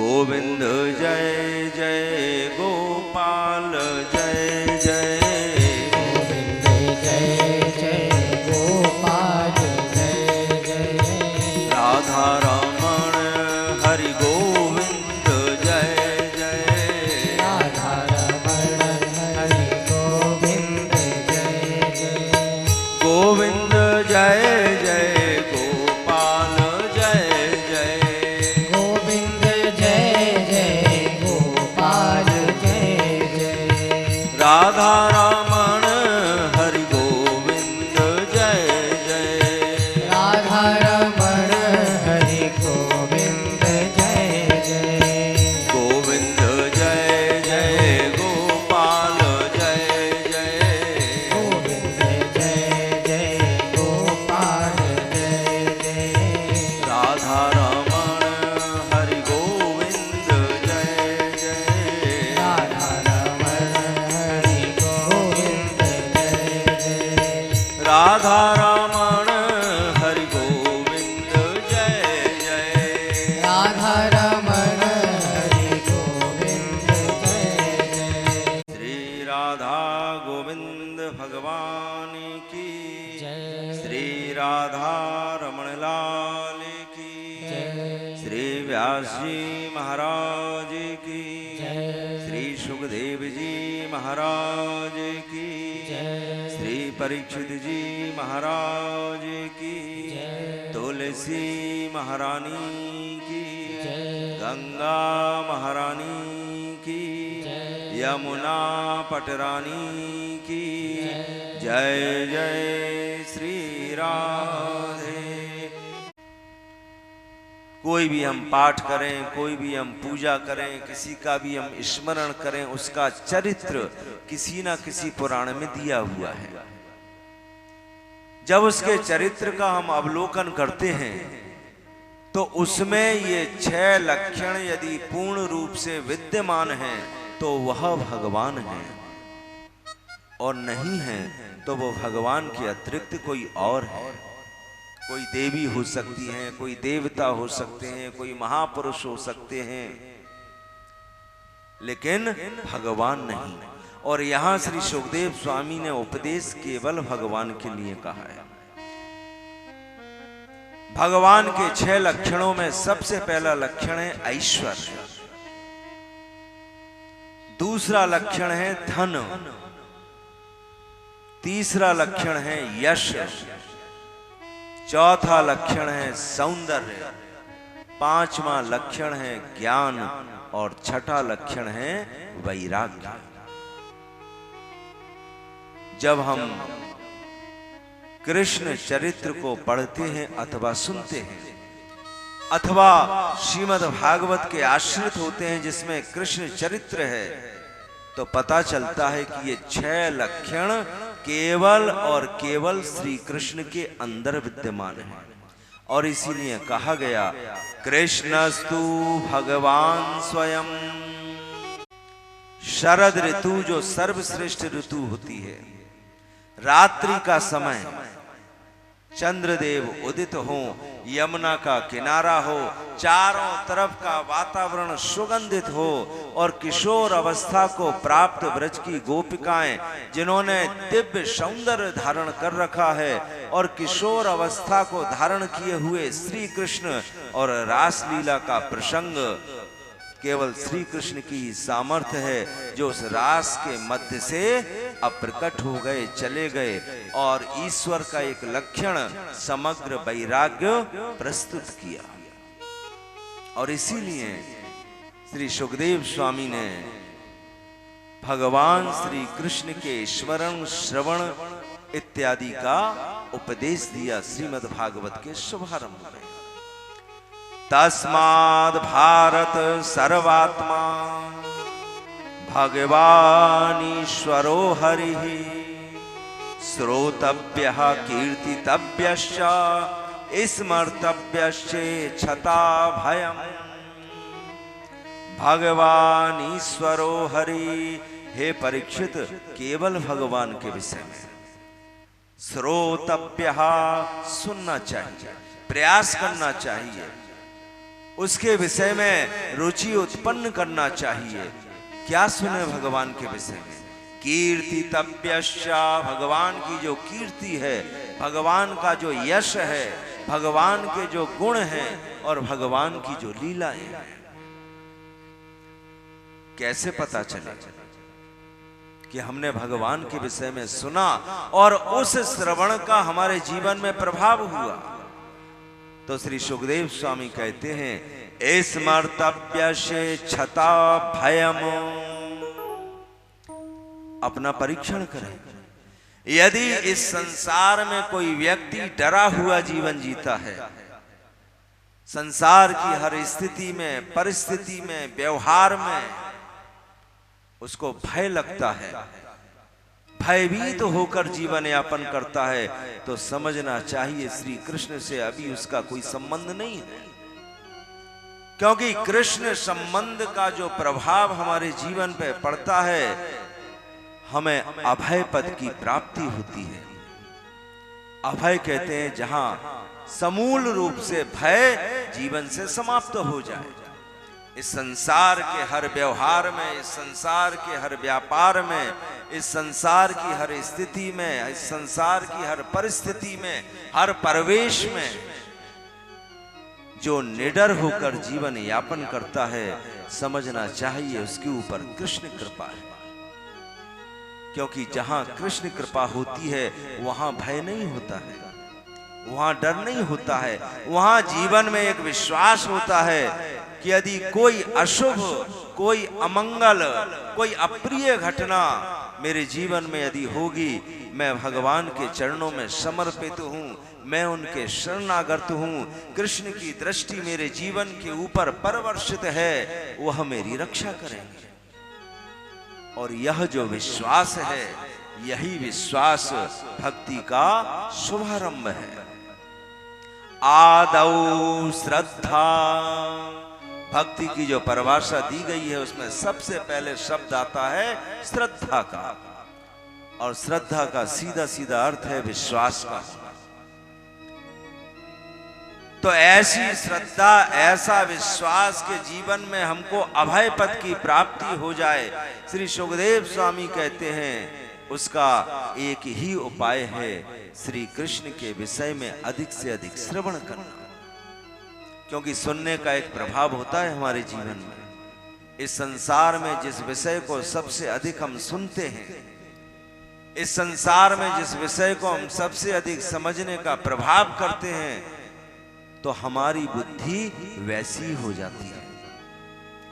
गोविंद जय जय गोपाल जय जय गोविंद जय जय गोपाल जय जय राधा रमण हरि गोविंद जय जय राधा रमण हरि गोविंद जय जय गोविंद जय जय गोपाल जय जय गोविंद जय जय गोपाल जय जय राधा रमण हरि गोविंद जय जय राधा रमण हरि गोविंद जय जय गोविंद जय जय गोपाल जय जय गोविंद जय जय गोपाल जय जय राधा रमण हरि गोविंद जय जय राधा रमण हरि गोविंद जय जय राधा रमण हरि गोविंद जय जय राधा रमण हरि गोविंद जय जय श्री राधा गोविंद भगवान की जय श्री राधा रमण लाल की जय श्री व्यास जी महाराज की जय श्री सुखदेव जी महाराज की जय श्री परीक्षित जी महाराज की जय तुलसी महारानी की जय गंगा महारानी की जय यमुना पटरानी की जय जय श्री राधे। कोई भी हम पाठ करें, कोई भी हम पूजा करें, किसी का भी हम स्मरण करें, उसका चरित्र किसी ना किसी पुराण में दिया हुआ है। जब उसके चरित्र का हम अवलोकन करते हैं तो उसमें ये 6 लक्षण यदि पूर्ण रूप से विद्यमान हैं तो वह भगवान है, और नहीं है तो वो भगवान के अतिरिक्त कोई और है। कोई देवी हो सकती हैं, कोई देवता हो सकते हैं, कोई महापुरुष हो सकते हैं, लेकिन भगवान नहीं। और यहां श्री सुखदेव स्वामी ने उपदेश केवल भगवान के लिए कहा है। भगवान के 6 लक्षणों में सबसे पहला लक्षण है ऐश्वर्य, दूसरा लक्षण है धन, तीसरा लक्षण है यश, चौथा लक्षण है सौंदर्य, पांचवा लक्षण है ज्ञान और छठा लक्षण है वैराग्य। जब हम कृष्ण चरित्र को पढ़ते हैं अथवा सुनते हैं अथवा श्रीमद् भागवत के आश्रित होते हैं जिसमें कृष्ण चरित्र है, तो पता चलता है कि ये 6 लक्षण केवल और केवल श्री कृष्ण के अंदर विद्यमान है। और इसीलिए कहा गया कृष्णस्तु भगवान स्वयं। शरद ऋतु जो सर्वश्रेष्ठ ऋतु होती है, रात्रि का समय, चंद्रदेव उदित हो, यमुना का किनारा हो, चारों तरफ का वातावरण सुगंधित हो और किशोर अवस्था को प्राप्त ब्रज की गोपिकाएं जिन्होंने दिव्य सौंदर्य धारण कर रखा है और किशोर अवस्था को धारण किए हुए श्री कृष्ण और रासलीला का प्रसंग केवल श्री कृष्ण की सामर्थ्य है जो उस रास के मध्य से अप्रकट हो गए, चले गए और ईश्वर का एक लक्षण समग्र वैराग्य प्रस्तुत किया। और इसीलिए श्री सुखदेव स्वामी ने भगवान श्री कृष्ण के स्मरण श्रवण इत्यादि का उपदेश दिया श्रीमद् भागवत के शुभारंभ में। तस्माद् भारत सर्वात्मा भगवानीश्वरो हरिः श्रोतव्यः कीर्तितव्यश्च स्मर्तव्यश्चेच्छता भयम्। भगवानीश्वरो हरि, हे परीक्षित, केवल भगवान के विषय में श्रोतव्यः, सुनना चाहिए, प्रयास करना चाहिए, उसके विषय में रुचि उत्पन्न करना चाहिए। क्या सुने भगवान के विषय में? कीर्तितव्यश्च, भगवान की जो कीर्ति है, भगवान का जो यश है, भगवान के जो गुण हैं और भगवान की जो लीलाएं हैं। कैसे पता चले कि हमने भगवान के विषय में सुना और उस श्रवण का हमारे जीवन में प्रभाव हुआ? तो श्री सुखदेव स्वामी कहते हैं स्मर्तव्यश्चेच्छता भयम्। अपना परीक्षण करें। यदि इस संसार में कोई व्यक्ति डरा हुआ जीवन जीता है, संसार की हर स्थिति में, परिस्थिति में, व्यवहार में उसको भय लगता है, भयभीत होकर जीवन यापन करता है, तो समझना चाहिए श्री कृष्ण से अभी उसका कोई संबंध नहीं है। क्योंकि कृष्ण संबंध का जो प्रभाव हमारे जीवन पे पड़ता है, हमें अभय पद की प्राप्ति होती है। अभय कहते हैं जहां समूल रूप से भय जीवन से समाप्त हो जाए। इस संसार के हर व्यवहार में, इस संसार के हर व्यापार में, इस संसार की हर स्थिति में, इस संसार की हर परिस्थिति में, हर परिवेश में जो निडर होकर जीवन यापन करता है, समझना चाहिए उसके ऊपर कृष्ण कृपा है। क्योंकि जहां कृष्ण कृपा होती है वहां भय नहीं होता है, वहां डर नहीं होता है, वहां जीवन में एक विश्वास होता है कि यदि कोई अशुभ, कोई अमंगल, कोई अप्रिय घटना मेरे जीवन में यदि होगी, मैं भगवान के चरणों में समर्पित हूं, मैं उनके शरणागत हूं, कृष्ण की दृष्टि मेरे जीवन के ऊपर परवर्षित है, वह मेरी रक्षा करेंगे। और यह जो विश्वास है, यही विश्वास भक्ति का शुभारंभ है। आदौ श्रद्धा, भक्ति की जो परिभाषा दी गई है उसमें सबसे पहले शब्द आता है श्रद्धा का, और श्रद्धा का सीधा सीधा अर्थ है विश्वास का। तो ऐसी श्रद्धा, ऐसा विश्वास के जीवन में हमको अभय पद की प्राप्ति हो जाए, श्री सुखदेव स्वामी कहते हैं उसका एक ही उपाय है, श्री कृष्ण के विषय में अधिक से अधिक श्रवण करना। क्योंकि सुनने का एक प्रभाव होता है हमारे जीवन में। इस संसार में जिस विषय को सबसे अधिक हम सुनते हैं, इस संसार में जिस विषय को हम सबसे अधिक समझने का प्रभाव करते हैं, तो हमारी बुद्धि वैसी हो जाती है,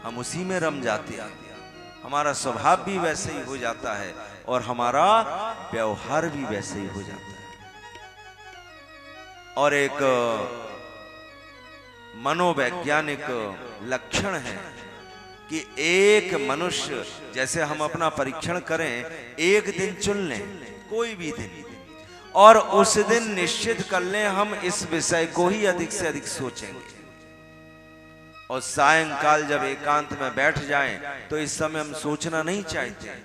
हम उसी में रम जाते हैं, हमारा स्वभाव भी वैसे ही हो जाता है और हमारा व्यवहार भी वैसे ही हो जाता है। और एक मनोवैज्ञानिक लक्षण है कि एक मनुष्य, जैसे हम अपना परीक्षण करें, एक दिन चुन लें, कोई भी दिन, और उस दिन निश्चित कर लें हम इस विषय को ही अधिक से अधिक सोचेंगे, और सायंकाल जब एकांत में बैठ जाएं तो इस समय हम सोचना नहीं चाहते,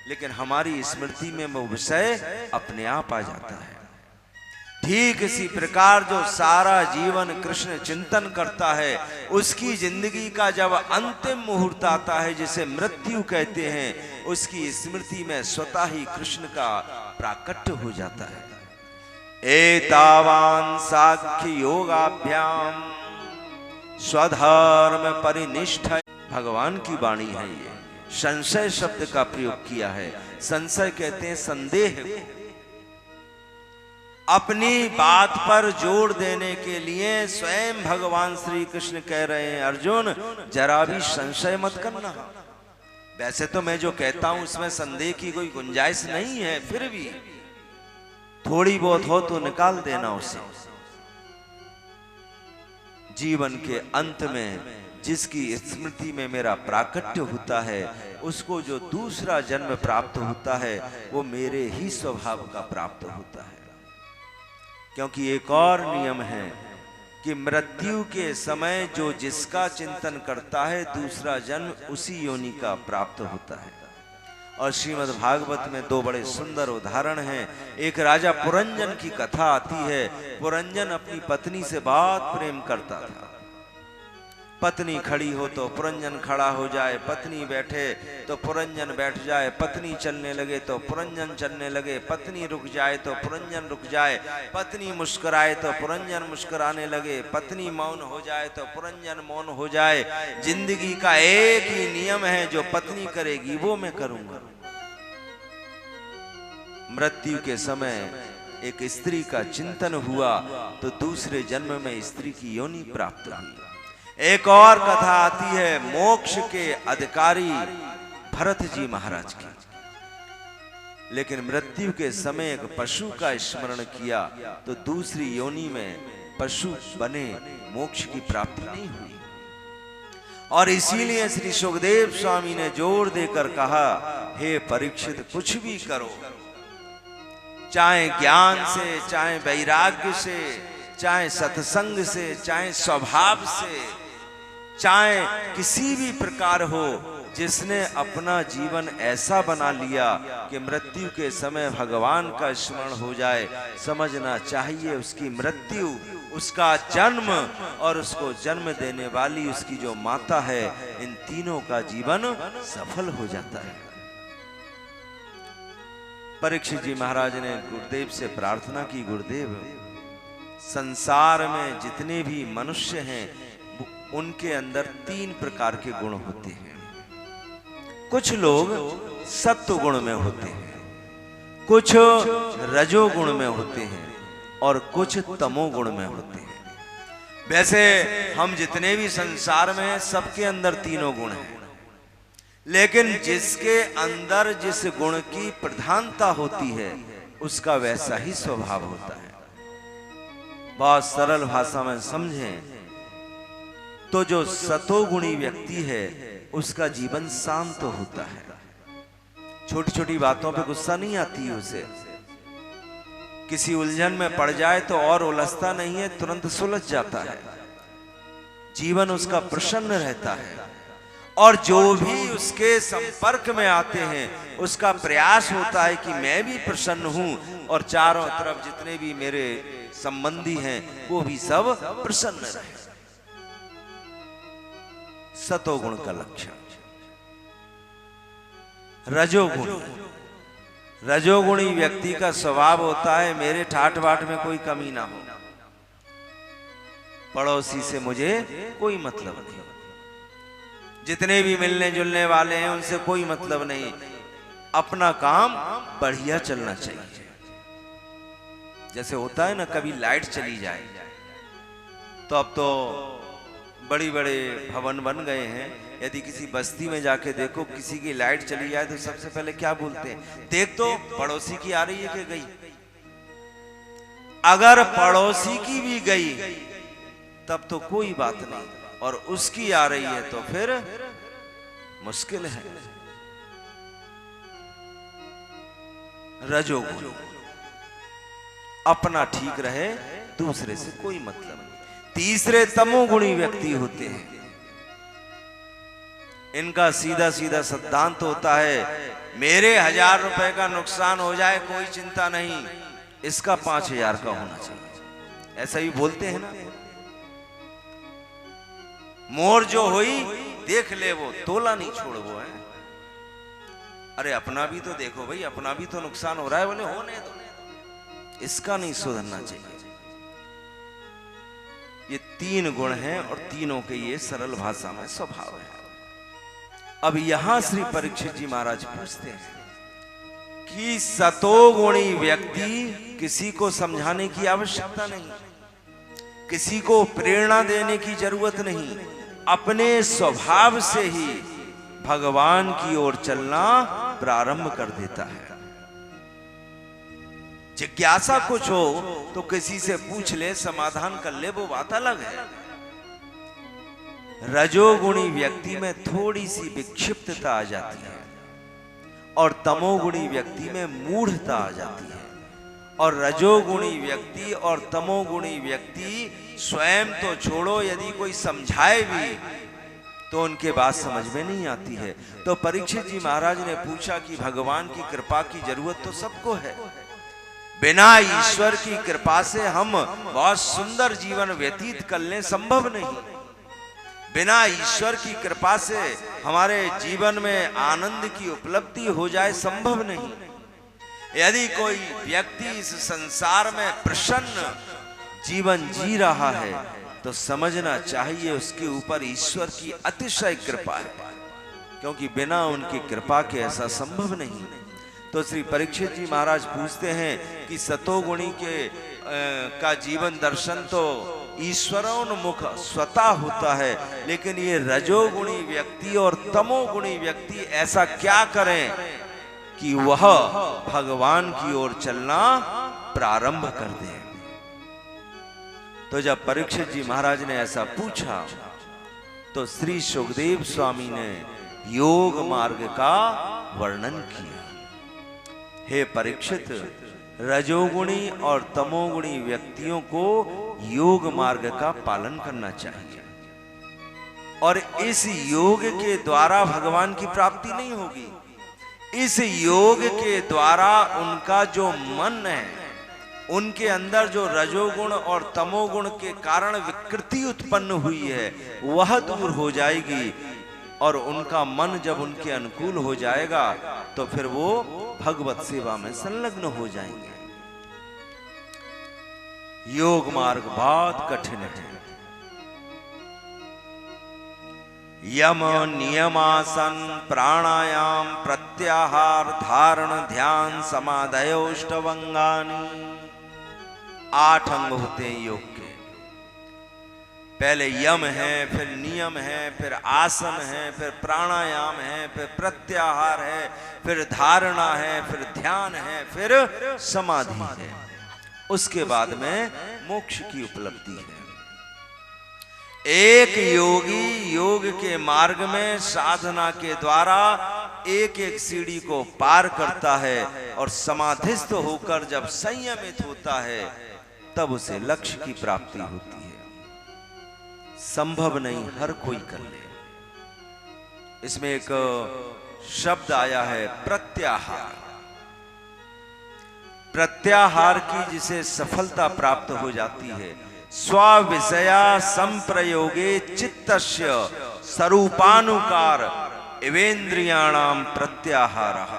लेकिन हमारी स्मृति में वो विषय अपने आप आ जाता है। ठीक इसी प्रकार जो सारा जीवन कृष्ण चिंतन करता है, उसकी जिंदगी का जब अंतिम मुहूर्त आता है, जिसे मृत्यु कहते हैं, उसकी स्मृति में स्वतः ही कृष्ण का प्राकट्य हो जाता है। एतावान साख्य योगाभ्याम स्वधर्म परिनिष्ठ, भगवान की वाणी है ये। संशय शब्द का प्रयोग किया है। संशय कहते हैं संदेह, अपनी बात पर जोर देने के लिए स्वयं भगवान श्री कृष्ण कह रहे हैं, अर्जुन जरा भी संशय मत करना। वैसे तो मैं जो कहता हूं उसमें संदेह की कोई गुंजाइश नहीं है, फिर भी थोड़ी बहुत हो तो निकाल देना उसे। जीवन के अंत में जिसकी स्मृति में मेरा प्राकट्य होता है, उसको जो दूसरा जन्म प्राप्त होता है, वो मेरे ही स्वभाव का प्राप्त होता है। क्योंकि एक और नियम है कि मृत्यु के समय जो जिसका चिंतन करता है, दूसरा जन्म उसी योनि का प्राप्त होता है। और श्रीमद् भागवत में दो बड़े सुंदर उदाहरण हैं। एक राजा पुरंजन की कथा आती है। पुरंजन अपनी पत्नी से बहुत प्रेम करता था। पत्नी खड़ी हो तो पुरंजन खड़ा हो जाए, पत्नी बैठे तो पुरंजन बैठ जाए, पत्नी चलने लगे तो पुरंजन चलने लगे, पत्नी रुक जाए तो पुरंजन रुक जाए, पत्नी मुस्कुराए तो पुरंजन मुस्कुराने लगे, पत्नी मौन हो जाए तो पुरंजन मौन हो जाए। जिंदगी का एक ही नियम है, जो पत्नी करेगी वो मैं करूंगा। मृत्यु के समय एक स्त्री का चिंतन हुआ तो दूसरे जन्म में स्त्री की योनि प्राप्त हुई। एक और कथा आती है मोक्ष के अधिकारी भरत जी महाराज की। लेकिन मृत्यु के समय एक पशु का स्मरण किया तो दूसरी योनि में पशु बने, मोक्ष की प्राप्ति नहीं हुई। और इसीलिए श्री सुखदेव स्वामी ने जोर देकर कहा, हे परीक्षित, कुछ भी करो, चाहे ज्ञान से, चाहे वैराग्य से, चाहे सत्संग से, चाहे स्वभाव से, चाहे किसी भी प्रकार हो, जिसने अपना जीवन ऐसा बना लिया कि मृत्यु के समय भगवान का स्मरण हो जाए, समझना चाहिए उसकी मृत्यु, उसका जन्म और उसको जन्म देने वाली उसकी जो माता है, इन तीनों का जीवन सफल हो जाता है। परीक्षित जी महाराज ने गुरुदेव से प्रार्थना की, गुरुदेव, संसार में जितने भी मनुष्य हैं उनके अंदर तीन प्रकार के गुण होते हैं। कुछ लोग सत्व गुण में होते हैं, कुछ रजोगुण में होते हैं और कुछ तमोगुण में होते हैं। वैसे हम जितने भी संसार में हैं, सबके अंदर तीनों गुण हैं, लेकिन जिसके अंदर जिस गुण की प्रधानता होती है उसका वैसा ही स्वभाव होता है। बहुत सरल भाषा में समझें तो जो सतोगुणी व्यक्ति है उसका जीवन शांत होता है, छोटी छोटी बातों पे गुस्सा नहीं आती है उसे, किसी उलझन में पड़ जाए तो और उलझता नहीं है, तुरंत सुलझ जाता है, जीवन उसका प्रसन्न रहता है। और जो भी उसके संपर्क में आते हैं उसका प्रयास होता है कि मैं भी प्रसन्न हूं और चारों तरफ जितने भी मेरे संबंधी हैं वो भी सब प्रसन्न रहे। सतोगुण का लक्षण। रजोगुण, रजोगुणी व्यक्ति का स्वभाव होता है मेरे ठाट बाट में कोई कमी ना हो, पड़ोसी से मुझे कोई मतलब नहीं, जितने भी मिलने जुलने वाले हैं उनसे कोई मतलब नहीं, अपना काम बढ़िया चलना चाहिए। जैसे होता है ना, कभी लाइट चली जाए तो अब तो बड़ी बड़े भवन बन गए हैं, यदि किसी बस्ती में जाके देखो किसी की लाइट चली जाए तो सबसे पहले क्या बोलते हैं, देख तो पड़ोसी की आ रही है कि गई। अगर पड़ोसी की भी गई तब तो कोई बात नहीं, और उसकी आ रही है तो फिर मुश्किल है। रजोगुण, अपना ठीक रहे, दूसरे से कोई मतलब नहीं। तीसरे तमोगुणी व्यक्ति होते हैं, इनका सीधा सीधा सिद्धांत होता है, मेरे 1000 रुपए का नुकसान हो जाए कोई चिंता नहीं, इसका 5000 का होना चाहिए। ऐसा ही बोलते हैं ना, मोर जो हुई देख ले वो, तोला नहीं छोड़ वो है। अरे अपना भी तो देखो भाई, अपना भी तो नुकसान हो रहा है, बोले होने दो, इसका नहीं सुधरना चाहिए। ये 3 गुण हैं और तीनों के ये सरल भाषा में स्वभाव है। अब यहां श्री परीक्षित जी महाराज पूछते हैं कि सतोगुणी व्यक्ति, किसी को समझाने की आवश्यकता नहीं, किसी को प्रेरणा देने की जरूरत नहीं, अपने स्वभाव से ही भगवान की ओर चलना प्रारंभ कर देता है। जिज्ञासा कुछ हो तो किसी से पूछ ले, समाधान कर ले, वो बात अलग है। रजोगुणी व्यक्ति में थोड़ी सी विक्षिप्तता आ जाती है और तमोगुणी व्यक्ति में मूढ़ता आ जाती है। और रजोगुणी व्यक्ति और तमोगुणी व्यक्ति स्वयं तो छोड़ो, यदि कोई समझाए भी तो उनके बात समझ में नहीं आती है। तो परीक्षित जी महाराज ने पूछा कि भगवान की कृपा की जरूरत तो सबको है, बिना ईश्वर की कृपा से हम बहुत सुंदर जीवन व्यतीत कर लें संभव नहीं, बिना ईश्वर की कृपा से हमारे जीवन में आनंद की उपलब्धि हो जाए संभव नहीं। यदि कोई व्यक्ति इस संसार में प्रसन्न जीवन जी रहा है तो समझना चाहिए उसके ऊपर ईश्वर की अतिशय कृपा है, क्योंकि बिना उनकी कृपा के ऐसा संभव नहीं। तो श्री परीक्षित जी महाराज पूछते हैं कि सतोगुणी के का जीवन दर्शन तो ईश्वरोन्मुख स्वतः होता है, लेकिन ये रजोगुणी व्यक्ति और तमोगुणी व्यक्ति ऐसा क्या करें कि वह भगवान की ओर चलना प्रारंभ कर दे। तो जब परीक्षित जी महाराज ने ऐसा पूछा तो श्री सुखदेव स्वामी ने योग मार्ग का वर्णन किया। हे परीक्षित, रजोगुणी और तमोगुणी व्यक्तियों को योग मार्ग का पालन करना चाहिए, और इस योग के द्वारा भगवान की प्राप्ति नहीं होगी। इस योग के द्वारा उनका जो मन है, उनके अंदर जो रजोगुण और तमोगुण के कारण विकृति उत्पन्न हुई है वह दूर हो जाएगी, और उनका मन जब उनके अनुकूल हो जाएगा तो फिर वो भगवत सेवा में संलग्न हो जाएंगे। योग मार्ग बहुत कठिन है। यम, नियमासन, प्राणायाम, प्रत्याहार, धारण, ध्यान, समाधयोष्टवंगानि, 8 अंग होते हैं योग के। पहले यम है, फिर नियम है, फिर आसन है, फिर प्राणायाम है, फिर प्रत्याहार है, फिर धारणा है, फिर ध्यान है, फिर समाधि है। उसके बाद में मोक्ष की उपलब्धि है। एक योगी योग के मार्ग में साधना के द्वारा एक एक सीढ़ी को पार करता है, और समाधिस्थ होकर जब संयमित होता है तब उसे लक्ष्य की प्राप्ति होती है। संभव नहीं हर कोई कर ले। इसमें एक शब्द आया है प्रत्याहार। प्रत्याहार की जिसे सफलता प्राप्त हो जाती है, स्विषया संप्रयोगे चित्तस्य स्वरूपानुकार इवेन्द्रियाणाम प्रत्याहारः।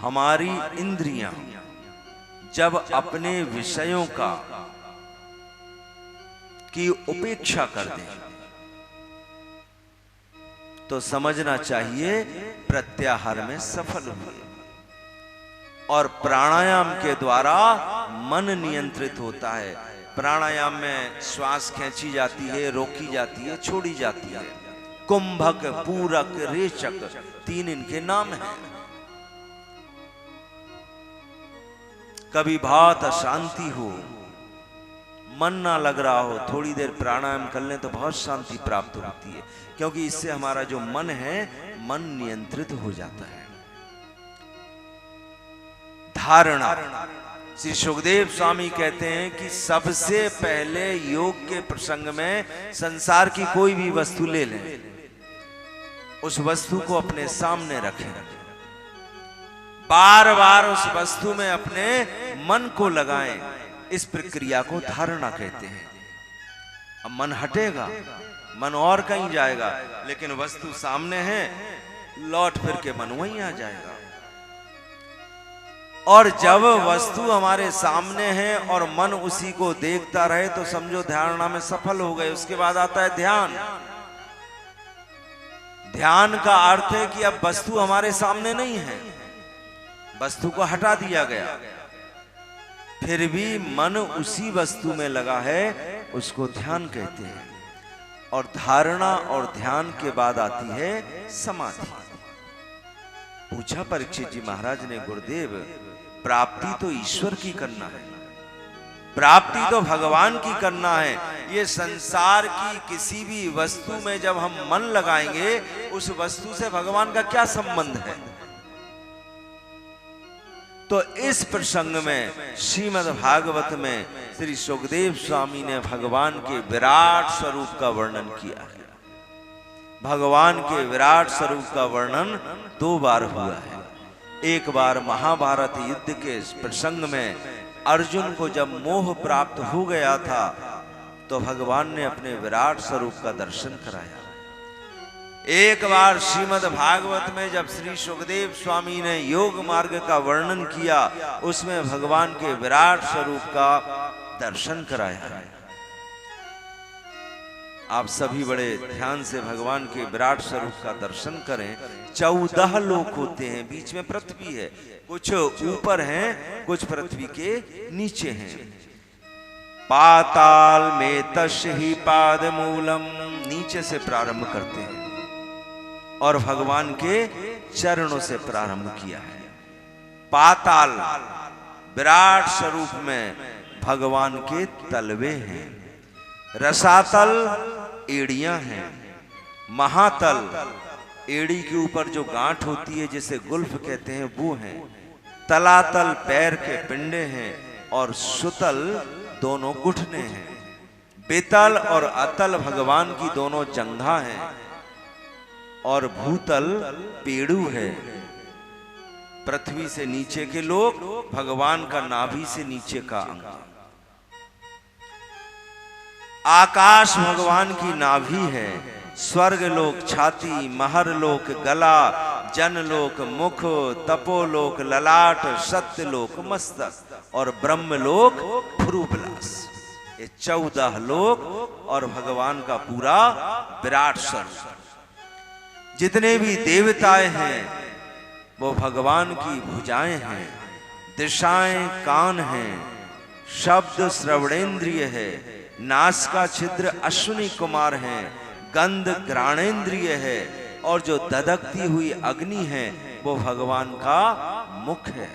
हमारी इंद्रियां जब अपने विषयों का की उपेक्षा कर दें तो समझना चाहिए प्रत्याहार में सफल हुए। और प्राणायाम के द्वारा मन नियंत्रित होता है। प्राणायाम में श्वास खींची जाती है, रोकी जाती है, छोड़ी जाती है। कुंभक, पूरक, रेचक 3 इनके नाम हैं। कभी बहुत अशांति हो, मन ना लग रहा हो, थोड़ी देर प्राणायाम कर लें तो बहुत शांति प्राप्त होती है, क्योंकि इससे हमारा जो मन है, मन नियंत्रित हो जाता है। धारणा, श्री सुखदेव स्वामी कहते हैं कि सबसे पहले योग के प्रसंग में संसार की कोई भी वस्तु ले लें, उस वस्तु को अपने सामने रखें, बार बार उस वस्तु में अपने मन को लगाएं। इस प्रक्रिया को धारणा कहते हैं। अब मन हटेगा, मन और कहीं जाएगा, लेकिन वस्तु सामने है, लौट फिर के मन वहीं आ जाएगा। और जब वस्तु हमारे सामने है और मन उसी को देखता रहे तो समझो धारणा में सफल हो गए। उसके बाद आता है ध्यान। ध्यान का अर्थ है कि अब वस्तु हमारे सामने नहीं है, वस्तु को हटा दिया गया, फिर भी मन उसी वस्तु में लगा है, उसको ध्यान कहते हैं। और धारणा और ध्यान के बाद आती है समाधि। पूछा परीक्षित जी महाराज ने, गुरुदेव प्राप्ति तो ईश्वर की करना है, प्राप्ति तो भगवान की करना है, ये संसार की किसी भी वस्तु में जब हम मन लगाएंगे, उस वस्तु से भगवान का क्या संबंध है? तो इस प्रसंग में श्रीमद् भागवत में श्री सुखदेव स्वामी ने भगवान के विराट स्वरूप का वर्णन किया है। भगवान के विराट स्वरूप का वर्णन 2 बार हुआ है। एक बार महाभारत युद्ध के प्रसंग में अर्जुन को जब मोह प्राप्त हो गया था तो भगवान ने अपने विराट स्वरूप का दर्शन कराया। एक बार श्रीमद् भागवत में जब श्री सुखदेव स्वामी ने योग मार्ग का वर्णन किया, उसमें भगवान के विराट स्वरूप का दर्शन कराया है। आप सभी बड़े ध्यान से भगवान के विराट स्वरूप का दर्शन करें। 14 लोक होते हैं, बीच में पृथ्वी है, कुछ ऊपर हैं, कुछ पृथ्वी के नीचे हैं। पाताल में तस्हि पाद मूलम, नीचे से प्रारंभ करते हैं और भगवान के चरणों से प्रारंभ किया है। पाताल विराट स्वरूप में भगवान के तलवे हैं, रसातल एड़ियां हैं, महातल एड़ी के ऊपर जो गांठ होती है जिसे गुल्फ कहते हैं वो हैं, तलातल पैर के पिंडे हैं और सुतल दोनों घुटने हैं, बेतल और अतल भगवान की दोनों जंघा हैं और भूतल पेड़ू है। पृथ्वी से नीचे के लोग भगवान का नाभि से नीचे का अंग। आकाश भगवान की नाभि है, स्वर्ग लोक छाती, महर लोक गला, जनलोक मुख, तपोलोक ललाट, सत्यलोक मस्तक और ब्रह्मलोक भ्रूविलास। ये 14 लोक और भगवान का पूरा विराट स्वरूप। जितने भी देवताएं हैं वो भगवान की भुजाएं हैं, दिशाएं कान हैं, शब्द श्रवणेन्द्रिय है, नासिका छिद्र अश्विनी कुमार हैं, गंध घ्राणेन्द्रिय है और जो ददकती हुई अग्नि है वो भगवान का मुख है।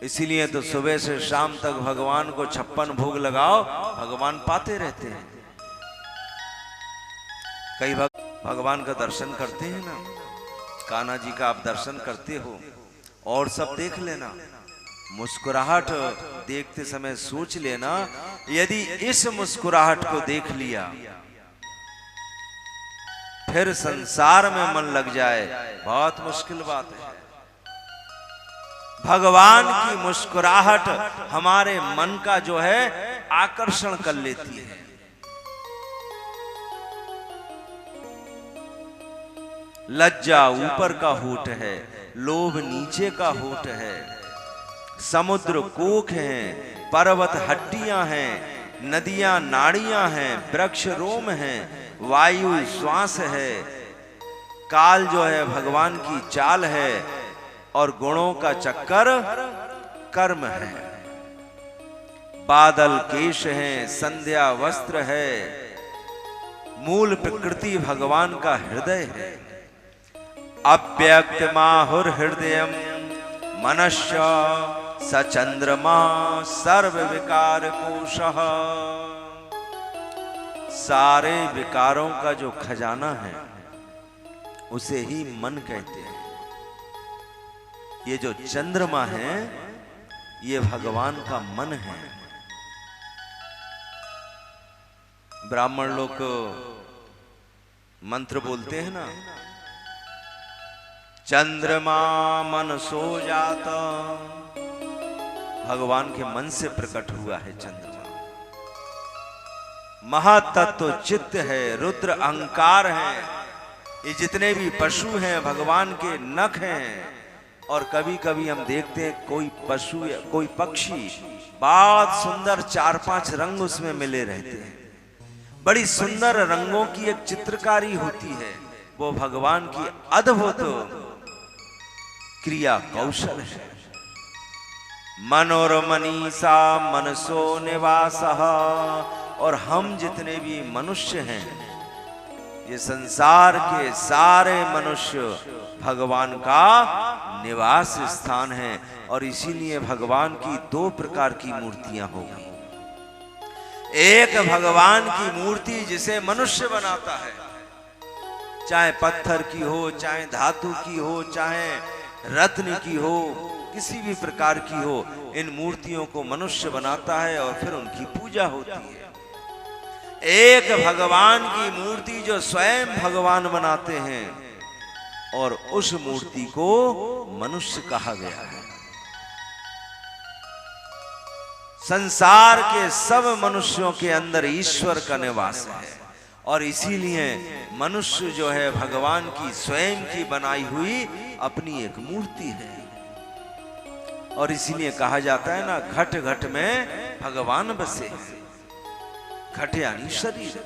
इसीलिए तो सुबह से शाम तक भगवान को 56 भोग लगाओ, भगवान पाते रहते हैं। कई भगवान का दर्शन करते हैं ना, कान्हा जी का आप दर्शन करते हो और सब देख लेना, मुस्कुराहट देखते समय सोच लेना, यदि इस मुस्कुराहट को देख लिया फिर संसार में मन लग जाए, बहुत मुश्किल बात है। भगवान की मुस्कुराहट हमारे मन का जो है आकर्षण कर लेती है। लज्जा ऊपर का होठ है, लोभ नीचे का होठ है, समुद्र कोख है, पर्वत हड्डियां हैं, नदियां नाड़ियां हैं, वृक्ष रोम हैं, वायु श्वास है, काल जो है भगवान की चाल है, और गुणों का चक्कर कर्म है। बादल केश हैं, संध्या वस्त्र है, मूल प्रकृति भगवान का हृदय है। अव्यक्त माहुर हृदयम मनश्य स चंद्रमा सर्व विकार कोशः। सारे विकारों का जो खजाना है उसे ही मन कहते हैं। ये जो चंद्रमा है ये भगवान का मन है। ब्राह्मण लोग मंत्र बोलते हैं ना, चंद्रमा मन सो जाता, भगवान के मन से प्रकट हुआ है चंद्रमा। महातत्व चित्त है, रुद्र अहंकार है, ये जितने भी पशु हैं भगवान के नख हैं। और कभी कभी हम देखते हैं कोई पशु या कोई पक्षी बहुत सुंदर 4-5 रंग उसमें मिले रहते हैं, बड़ी सुंदर रंगों की एक चित्रकारी होती है। वो भगवान की अद्भुत क्रिया कौशल है। मनोरमनीषा मनसो निवासः। और हम जितने भी मनुष्य हैं, ये संसार के सारे मनुष्य भगवान का निवास स्थान है। और इसीलिए भगवान की 2 प्रकार की मूर्तियां होगी। एक भगवान की मूर्ति जिसे मनुष्य बनाता है, चाहे पत्थर की हो, चाहे धातु की हो, चाहे रत्न की हो, किसी भी प्रकार की हो, इन मूर्तियों को मनुष्य बनाता है और फिर उनकी पूजा होती है। एक भगवान की मूर्ति जो स्वयं भगवान बनाते हैं, और उस मूर्ति को मनुष्य कहा गया है। संसार के सब मनुष्यों के अंदर ईश्वर का निवास है, और इसीलिए मनुष्य जो है भगवान की स्वयं की बनाई हुई अपनी एक मूर्ति है। और इसीलिए कहा जाता है ना, घट घट में भगवान बसे। घट यानी शरीर।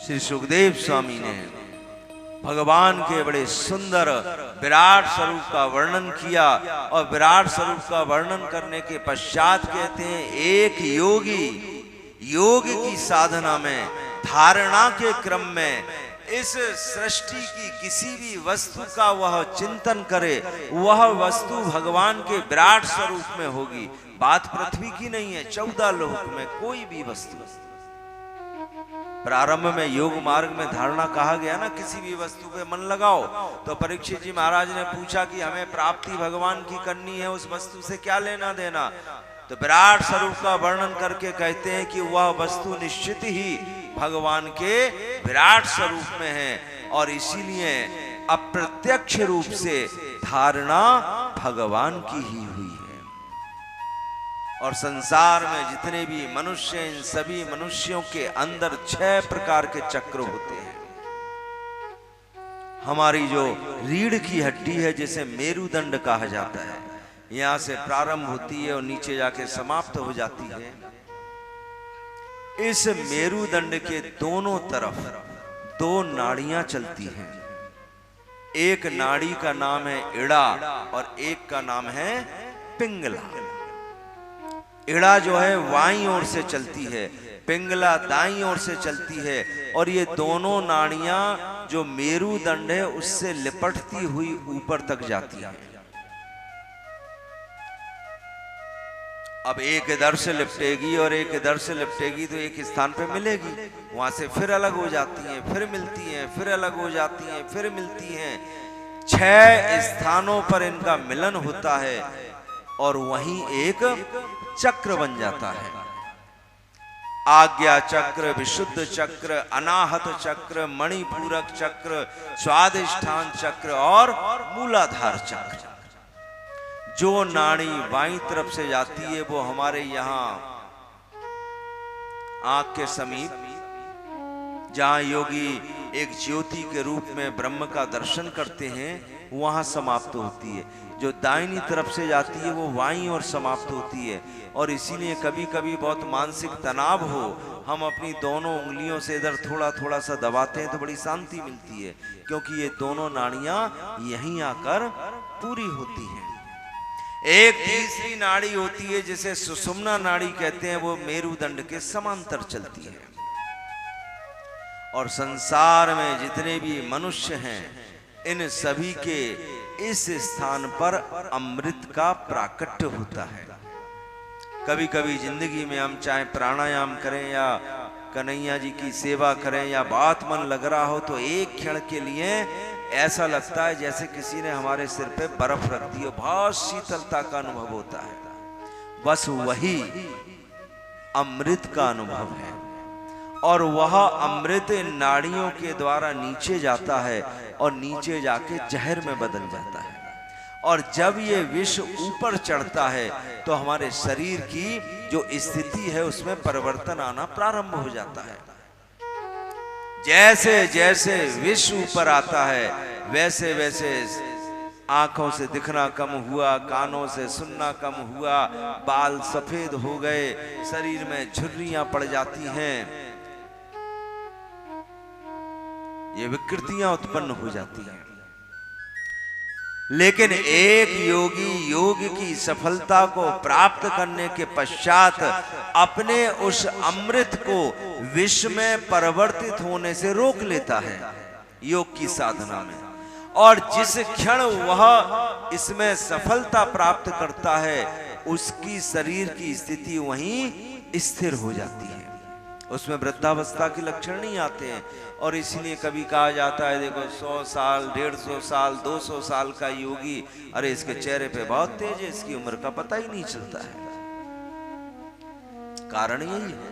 श्री सुखदेव स्वामी ने भगवान के बड़े सुंदर विराट स्वरूप का वर्णन किया, और विराट स्वरूप का वर्णन करने के पश्चात कहते हैं, एक योगी योग की साधना में, धारणा के क्रम में इस सृष्टि की किसी भी वस्तु का वह चिंतन करे, वह वस्तु भगवान के विराट स्वरूप में होगी। बात पृथ्वी की नहीं है, 14 लोक में कोई भी वस्तु। प्रारंभ में योग मार्ग में धारणा कहा गया ना, किसी भी वस्तु पे मन लगाओ। तो परीक्षित जी महाराज ने पूछा कि हमें प्राप्ति भगवान की करनी है, उस वस्तु से क्या लेना देना। तो विराट स्वरूप का वर्णन करके कहते हैं कि वह वस्तु निश्चित ही भगवान के विराट स्वरूप में है, और इसीलिए अप्रत्यक्ष रूप से धारणा भगवान की ही हुई है। और संसार में जितने भी मनुष्य हैं, इन सभी मनुष्यों के अंदर 6 प्रकार के चक्र होते हैं। हमारी जो रीढ़ की हड्डी है, जिसे मेरुदंड कहा जाता है, यहां से प्रारंभ होती है और नीचे जाके समाप्त हो जाती है। इस मेरुदंड के दोनों तरफ 2 नाड़ियां चलती हैं। एक नाड़ी का नाम है इड़ा और एक का नाम है पिंगला। इड़ा जो है वाईं ओर से चलती है, पिंगला दाईं ओर से चलती है, और ये दोनों नाड़ियां जो मेरुदंड है उससे लिपटती हुई ऊपर तक जाती है। अब एक इधर से लिपटेगी और एक इधर से लिपटेगी तो एक स्थान पे मिलेगी, वहां से फिर अलग हो जाती हैं, फिर मिलती हैं, फिर अलग हो जाती हैं, फिर मिलती हैं। 6 स्थानों पर इनका मिलन होता है और वहीं एक चक्र बन जाता है। आज्ञा चक्र, विशुद्ध चक्र, अनाहत चक्र, मणिपूरक चक्र, स्वादिष्ठान चक्र और मूलाधार चक्र। जो नाड़ी बाईं तरफ से जाती है वो हमारे यहां आंख के समीप, जहां योगी एक ज्योति के रूप में ब्रह्म का दर्शन करते हैं, वहां समाप्त होती है। जो दाहिनी तरफ से जाती है वो वाई और समाप्त होती है। और इसीलिए कभी कभी बहुत मानसिक तनाव हो, हम अपनी दोनों उंगलियों से इधर थोड़ा थोड़ा सा दबाते हैं तो बड़ी शांति मिलती है, क्योंकि ये दोनों नाड़ियां यहीं आकर पूरी होती हैं। एक तीसरी नाड़ी होती है जिसे सुषुम्ना नाड़ी कहते हैं, वो मेरुदंड के समांतर चलती है। और संसार में जितने भी मनुष्य हैं, इन सभी के इस स्थान पर अमृत का प्राकट्य होता है। कभी कभी जिंदगी में हम चाहे प्राणायाम करें या कन्हैया जी की सेवा करें या बात मन लग रहा हो, तो एक क्षण के लिए ऐसा लगता है जैसे किसी ने हमारे सिर पे बर्फ रख दी हो, बहुत शीतलता का अनुभव होता है। बस वही अमृत का अनुभव है। और वह अमृत इन नाड़ियों के द्वारा नीचे जाता है और नीचे जाके जहर में बदल जाता है। और जब ये विष ऊपर चढ़ता है तो हमारे शरीर की जो स्थिति है उसमें परिवर्तन आना प्रारंभ हो जाता है। जैसे जैसे विष ऊपर आता है वैसे वैसे आंखों से दिखना कम हुआ, कानों से सुनना कम हुआ, बाल सफेद हो गए, शरीर में झुर्रियां पड़ जाती हैं, ये विकृतियां उत्पन्न हो जाती हैं। लेकिन एक योगी योग की सफलता को प्राप्त करने के पश्चात अपने उस अमृत को विष में परिवर्तित होने से रोक लेता है योग की साधना में। और जिस क्षण वह इसमें सफलता प्राप्त करता है उसकी शरीर की स्थिति वहीं स्थिर हो जाती है, उसमें वृद्धावस्था के लक्षण नहीं आते हैं। और इसीलिए कभी कहा जाता है, देखो 100 साल 150 साल 200 साल का योगी, अरे इसके चेहरे पे बहुत तेज है, इसकी उम्र का पता ही नहीं चलता है। कारण यही है।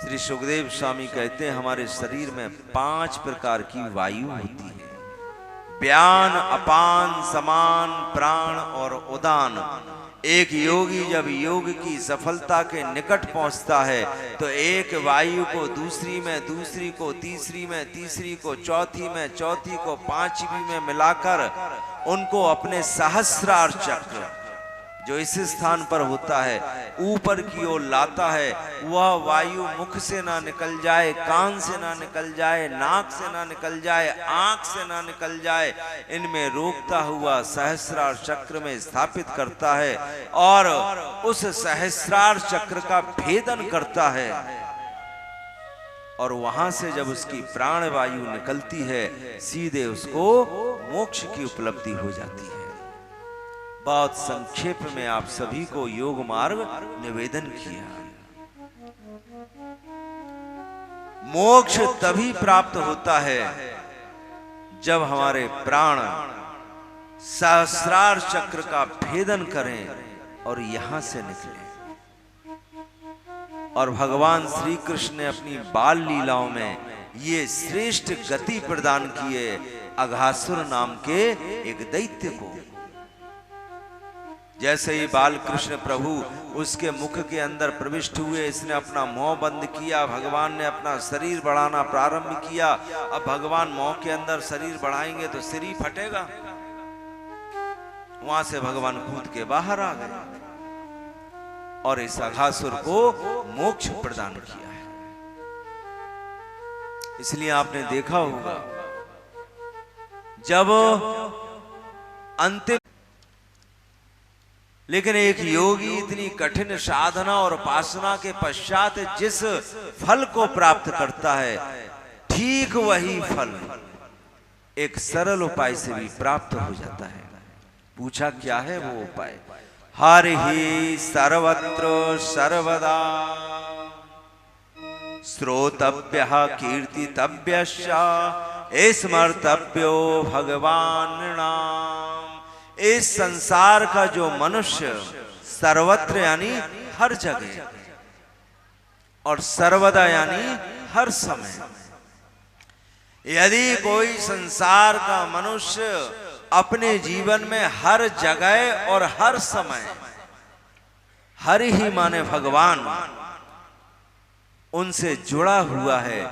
श्री सुखदेव स्वामी कहते हैं हमारे शरीर में 5 प्रकार की वायु होती है, व्यान, अपान, समान, प्राण और उदान। एक योगी जब योग की सफलता के निकट पहुंचता है तो एक वायु को दूसरी में, दूसरी को तीसरी में, तीसरी को चौथी में, चौथी को पांचवी में मिलाकर उनको अपने सहस्रार चक्र जो इस स्थान पर होता है ऊपर की ओर लाता है। वह वायु मुख से ना निकल जाए, कान से ना निकल जाए, नाक से ना निकल जाए, आंख से ना निकल जाए, इनमें रोकता हुआ सहस्रार चक्र में स्थापित करता है और उस सहस्रार चक्र का भेदन करता है। और वहां से जब उसकी प्राण वायु निकलती है सीधे उसको मोक्ष की उपलब्धि हो जाती है। बहुत संक्षेप में आप सभी को योग मार्ग निवेदन किया। मोक्ष तभी प्राप्त होता है जब हमारे प्राण सहस्रार चक्र का भेदन करें और यहां से निकले। और भगवान श्री कृष्ण ने अपनी बाल लीलाओं में ये श्रेष्ठ गति प्रदान की है अघासुर नाम के एक दैत्य को। जैसे ही बाल कृष्ण प्रभु उसके मुख के अंदर प्रविष्ट हुए, इसने अपना मुंह बंद किया, भगवान ने अपना शरीर बढ़ाना प्रारंभ किया। अब भगवान मुंह के अंदर शरीर बढ़ाएंगे तो सिर ही फटेगा। वहां से भगवान कूद के बाहर आ गए और इस अघासुर को मोक्ष प्रदान किया है। इसलिए आपने देखा होगा जब अंतिम, लेकिन एक योगी इतनी कठिन साधना और उपासना के पश्चात जिस फल को प्राप्त करता है ठीक वही फल एक सरल उपाय से भी प्राप्त हो जाता है। पूछा क्या है वो उपाय? हरि ही सर्वत्र सर्वदा श्रोतव्यः कीर्तितव्यश्च स्मर्तव्यो भगवान नाम। इस संसार का जो मनुष्य सर्वत्र यानी हर जगह और सर्वदा यानी हर समय, यदि कोई संसार का मनुष्य अपने जीवन में हर जगह और हर समय, हरि ही माने भगवान, उनसे जुड़ा हुआ है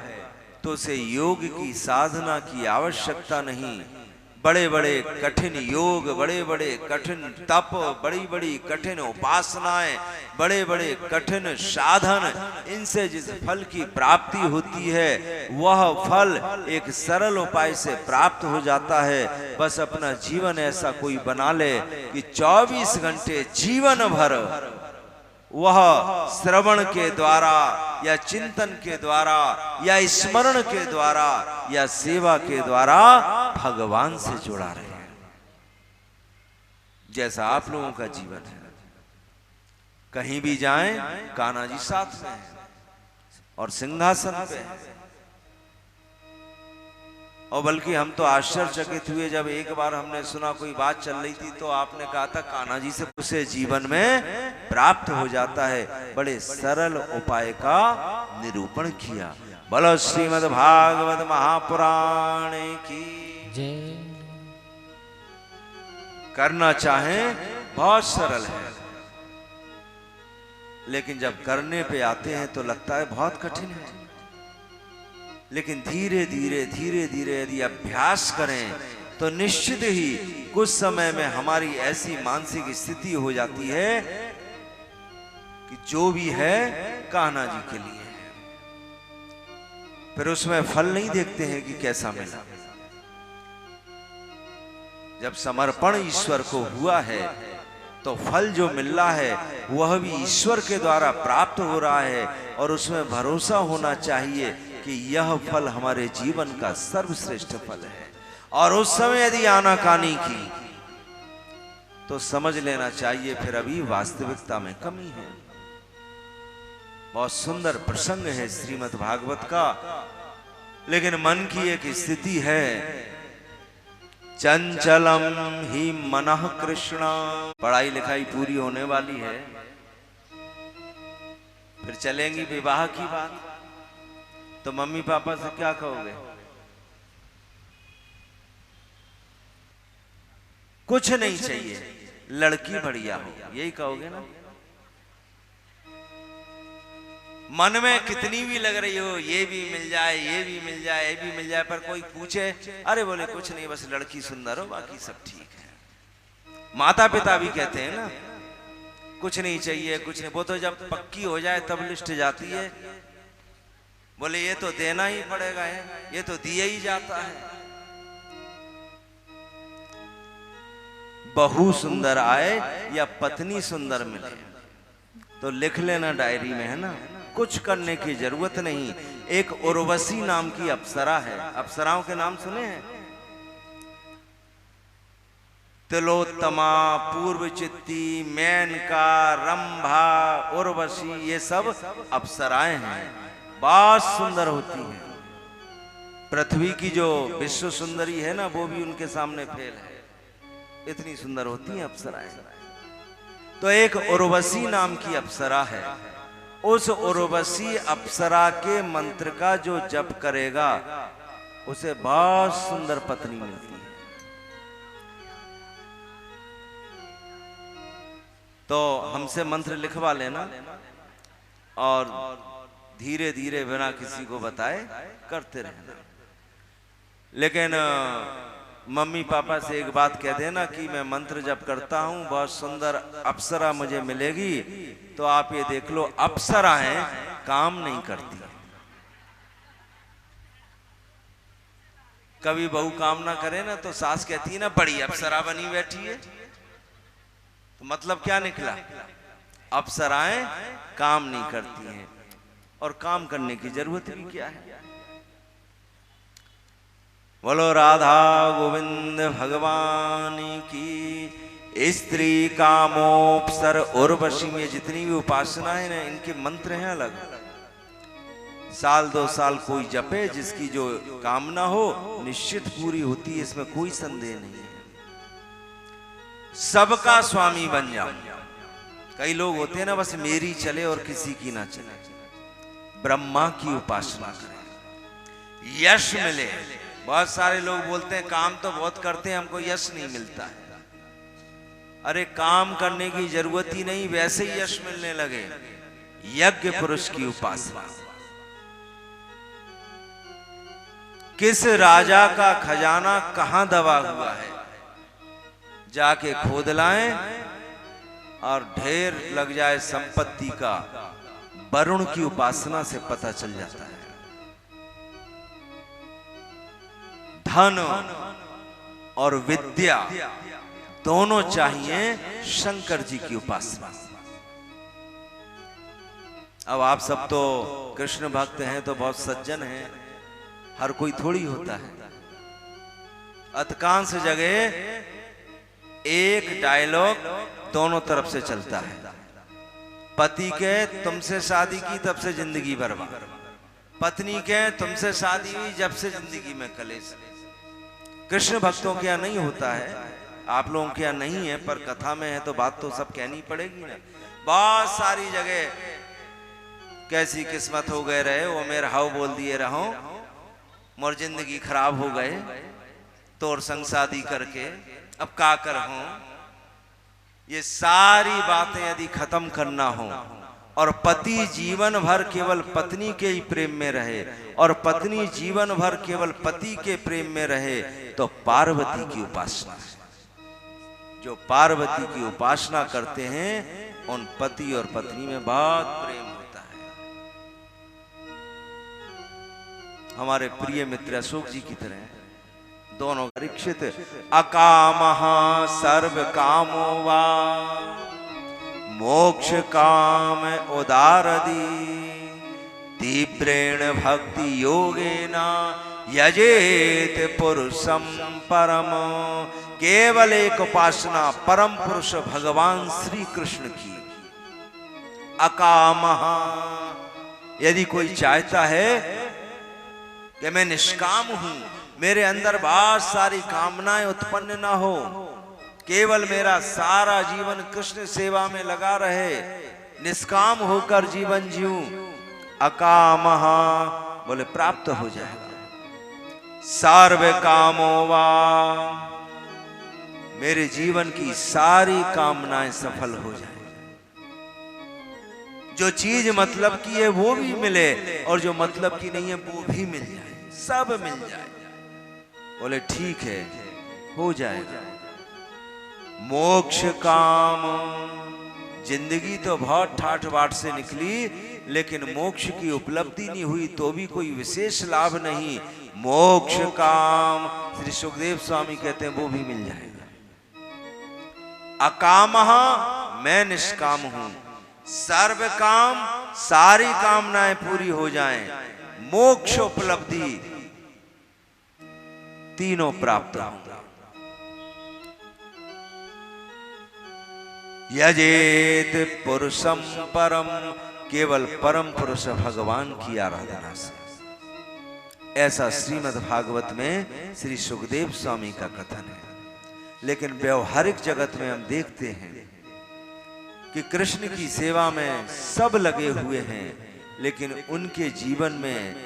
तो उसे योग की साधना की आवश्यकता नहीं। बड़े बड़े कठिन योग, बड़े बड़े कठिन तप, बड़ी बड़ी कठिन उपासनाएं, बड़े बड़े कठिन साधन, इनसे जिस फल की प्राप्ति होती है वह फल एक सरल उपाय से प्राप्त हो जाता है। बस अपना जीवन ऐसा कोई बना ले कि 24 घंटे जीवन भर वह श्रवण के द्वारा या चिंतन के द्वारा या स्मरण के द्वारा या सेवा के द्वारा भगवान से जुड़ा रहे, जैसा आप लोगों का जीवन है। कहीं भी जाएं कान्हा जी साथ में है और सिंहासन पे है। और बल्कि हम तो आश्चर्यचकित हुए जब एक बार हमने सुना कोई बात चल रही थी तो आपने कहा था कान्हा जी से उसे जीवन में प्राप्त हो जाता है। बड़े सरल उपाय का निरूपण किया। बोलो श्रीमद् भागवत महापुराण की जय। करना चाहें बहुत सरल है, लेकिन जब करने पे आते हैं तो लगता है बहुत कठिन है। लेकिन धीरे धीरे धीरे धीरे यदि अभ्यास करें तो निश्चित ही कुछ समय में हमारी ऐसी मानसिक स्थिति हो जाती है कि जो भी है कान्हा जी के लिए है। फिर उसमें फल नहीं देखते हैं कि कैसा मिला। जब समर्पण ईश्वर को हुआ है तो फल जो मिल रहा है वह भी ईश्वर के द्वारा प्राप्त हो रहा है, और उसमें भरोसा होना चाहिए कि यह फल हमारे जीवन का सर्वश्रेष्ठ फल है। और उस समय यदि आनाकानी की तो समझ लेना चाहिए फिर अभी वास्तविकता में कमी है। बहुत सुंदर प्रसंग है श्रीमद् भागवत का, लेकिन मन की एक स्थिति है, चंचलम ही मनः कृष्ण। पढ़ाई लिखाई पूरी होने वाली है, फिर चलेंगी विवाह की बात, तो मम्मी पापा से क्या कहोगे? कुछ नहीं चाहिए, लड़की बढ़िया हो, यही कहोगे ना। मन में कितनी भी लग रही हो, ये भी मिल जाए, ये भी मिल जाए, ये भी मिल जाए, पर कोई पूछे, अरे बोले कुछ नहीं, बस लड़की सुंदर हो, बाकी सब ठीक है। माता पिता भी कहते हैं ना कुछ नहीं चाहिए, कुछ नहीं। वो तो जब पक्की हो जाए तब लिस्ट जाती है, बोले ये तो देना ही पड़ेगा है, ये तो दिया ही जाता है। बहू सुंदर आए या पत्नी सुंदर मिले तो लिख लेना डायरी में, है ना। कुछ करने की जरूरत नहीं। एक उर्वशी नाम की अप्सरा है, अप्सराओं के नाम सुने हैं? तिलोत्तमा, पूर्वचित्ती, मेनका, रंभा, उर्वशी, ये सब अप्सराएं हैं, बहुत सुंदर होती हैं। पृथ्वी की जो विश्व सुंदरी है ना, वो भी उनके सामने फेल है, इतनी सुंदर होती हैं अप्सराएं। तो एक उर्वशी नाम की अप्सरा है। उस उर्वशी अप्सरा के मंत्र का जो जप करेगा उसे बहुत सुंदर पत्नी मिलती है। तो हमसे मंत्र लिखवा लेना और धीरे धीरे बिना किसी को बताए करते रहना। लेकिन मम्मी पापा से एक बात कह देना कि मैं मंत्र जप करता हूं, बहुत सुंदर अप्सरा मुझे मिलेगी, तो आप ये देख लो अप्सराएं काम नहीं करती। कभी बहू काम ना करे ना तो सास कहती है ना बड़ी अप्सरा बनी बैठी है, तो मतलब क्या निकला? अप्सराएं काम नहीं करती हैं, और काम करने की जरूरत भी क्या है। बोलो राधा गोविंद भगवान की। स्त्री कामोपसर उर्वशी में जितनी भी उपासना है ना, इनके मंत्र हैं अलग। साल 2 साल कोई जपे, जिसकी जो कामना हो निश्चित पूरी होती है, इसमें कोई संदेह नहीं है। सबका स्वामी बन जाओ। कई लोग होते हैं ना बस मेरी चले और किसी की ना चले। ब्रह्मा की उपासना करें, यश मिले। बहुत सारे लोग बोलते हैं काम तो बहुत करते हैं, हमको यश नहीं मिलता है। अरे काम करने की जरूरत ही नहीं, वैसे ही यश मिलने लगे। यज्ञ पुरुष की उपासना, किस राजा का खजाना कहां दबा हुआ है, जाके खोद लाएं और ढेर लग जाए संपत्ति का, वरुण की उपासना से पता चल जाता है। धन और विद्या दोनों चाहिए, शंकर जी की उपासना। अब आप सब तो कृष्ण भक्त हैं, तो बहुत सज्जन हैं, हर कोई थोड़ी होता है। अधिकांश जगह एक डायलॉग दोनों तरफ से चलता है। पति के तुमसे शादी की तब से जिंदगी बर्बाद, पत्नी के तुमसे शादी हुई जब से जिंदगी में कलेश। कृष्ण भक्तों के यहाँ नहीं होता है, आप लोगों के यहाँ नहीं है, पर कथा में है तो बात तो सब कहनी पड़ेगी ना। बहुत सारी जगह कैसी किस्मत हो गए रहे, वो मेरा हाउ बोल दिए रहो, मोर जिंदगी खराब हो गए तोर संग शादी करके, अब का कर हो। ये सारी बातें यदि खत्म करना हो और पति जीवन भर केवल पत्नी के ही प्रेम में रहे और पत्नी जीवन भर केवल पति के प्रेम में रहे, तो पार्वती की उपासना है। जो पार्वती की उपासना करते हैं उन पति और पत्नी में बहुत प्रेम होता है। हमारे प्रिय मित्र अशोक जी की तरह दोनों परीक्षित अकामः सर्व कामो वा मोक्ष काम उदारदी तीव्रेण भक्ति योगेन यजेत पुरुषम परम। केवल एक उपासना परम पुरुष भगवान श्री कृष्ण की। अकामः, यदि कोई चाहता है कि मैं निष्काम हूं, मेरे अंदर बहुत सारी कामनाएं उत्पन्न ना हो, केवल मेरा सारा जीवन कृष्ण सेवा में लगा रहे, निष्काम होकर जीवन जीऊं, अकामः बोले प्राप्त हो जाएगा। सर्व कामो वा, मेरे जीवन की सारी कामनाएं सफल हो जाए। जो चीज मतलब की है वो भी मिले और जो मतलब की नहीं है वो भी मिल जाए, सब मिल जाए। बोले ठीक है, हो जाएगा। मोक्ष काम, जिंदगी तो बहुत ठाठ बाट से निकली, लेकिन मोक्ष की उपलब्धि नहीं हुई तो भी कोई विशेष लाभ नहीं। मोक्ष काम, श्री सुखदेव स्वामी कहते हैं वो भी मिल जाएगा। अकामः, मैं निष्काम हूं, सर्व काम, सारी कामनाएं पूरी हो जाएं, मोक्ष उपलब्धि तीनों प्राप्त होंगे। यजेत पुरुषम परम, केवल परम पुरुष भगवान की आराधना से। ऐसा श्रीमद् भागवत में श्री सुखदेव स्वामी का कथन है। लेकिन व्यवहारिक जगत में हम देखते हैं कि कृष्ण की सेवा में सब लगे हुए हैं, लेकिन उनके जीवन में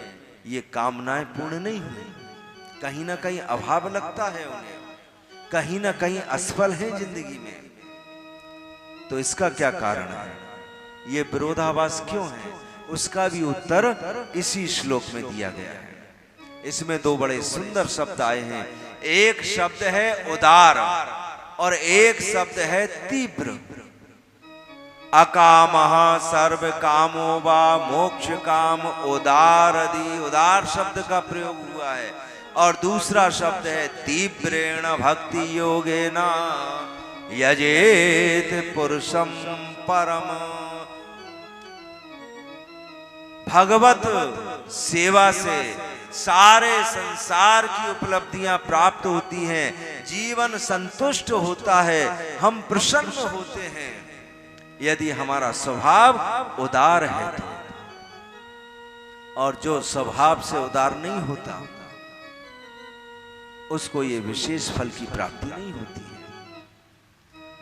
ये कामनाएं पूर्ण नहीं हुई। कहीं ना कहीं अभाव लगता है उन्हें, कहीं ना कहीं असफल है जिंदगी में। तो इसका क्या कारण है, ये विरोधाभास क्यों है, उसका भी उत्तर इसी श्लोक में दिया गया है। इसमें दो बड़े सुंदर शब्द आए हैं। एक शब्द है उदार और एक शब्द है तीव्र। अकामः सर्व कामो वा मोक्ष काम उदारदी, उदार शब्द का प्रयोग हुआ है। और दूसरा शब्द है तीव्रेण भक्ति योगेन यजेत पुरुषम परम। भगवत सेवा से सारे संसार की उपलब्धियां प्राप्त होती हैं, जीवन संतुष्ट होता है, हम प्रसन्न होते हैं यदि हमारा स्वभाव उदार है तो। और जो स्वभाव से उदार नहीं होता उसको ये विशेष फल की प्राप्ति नहीं होती है।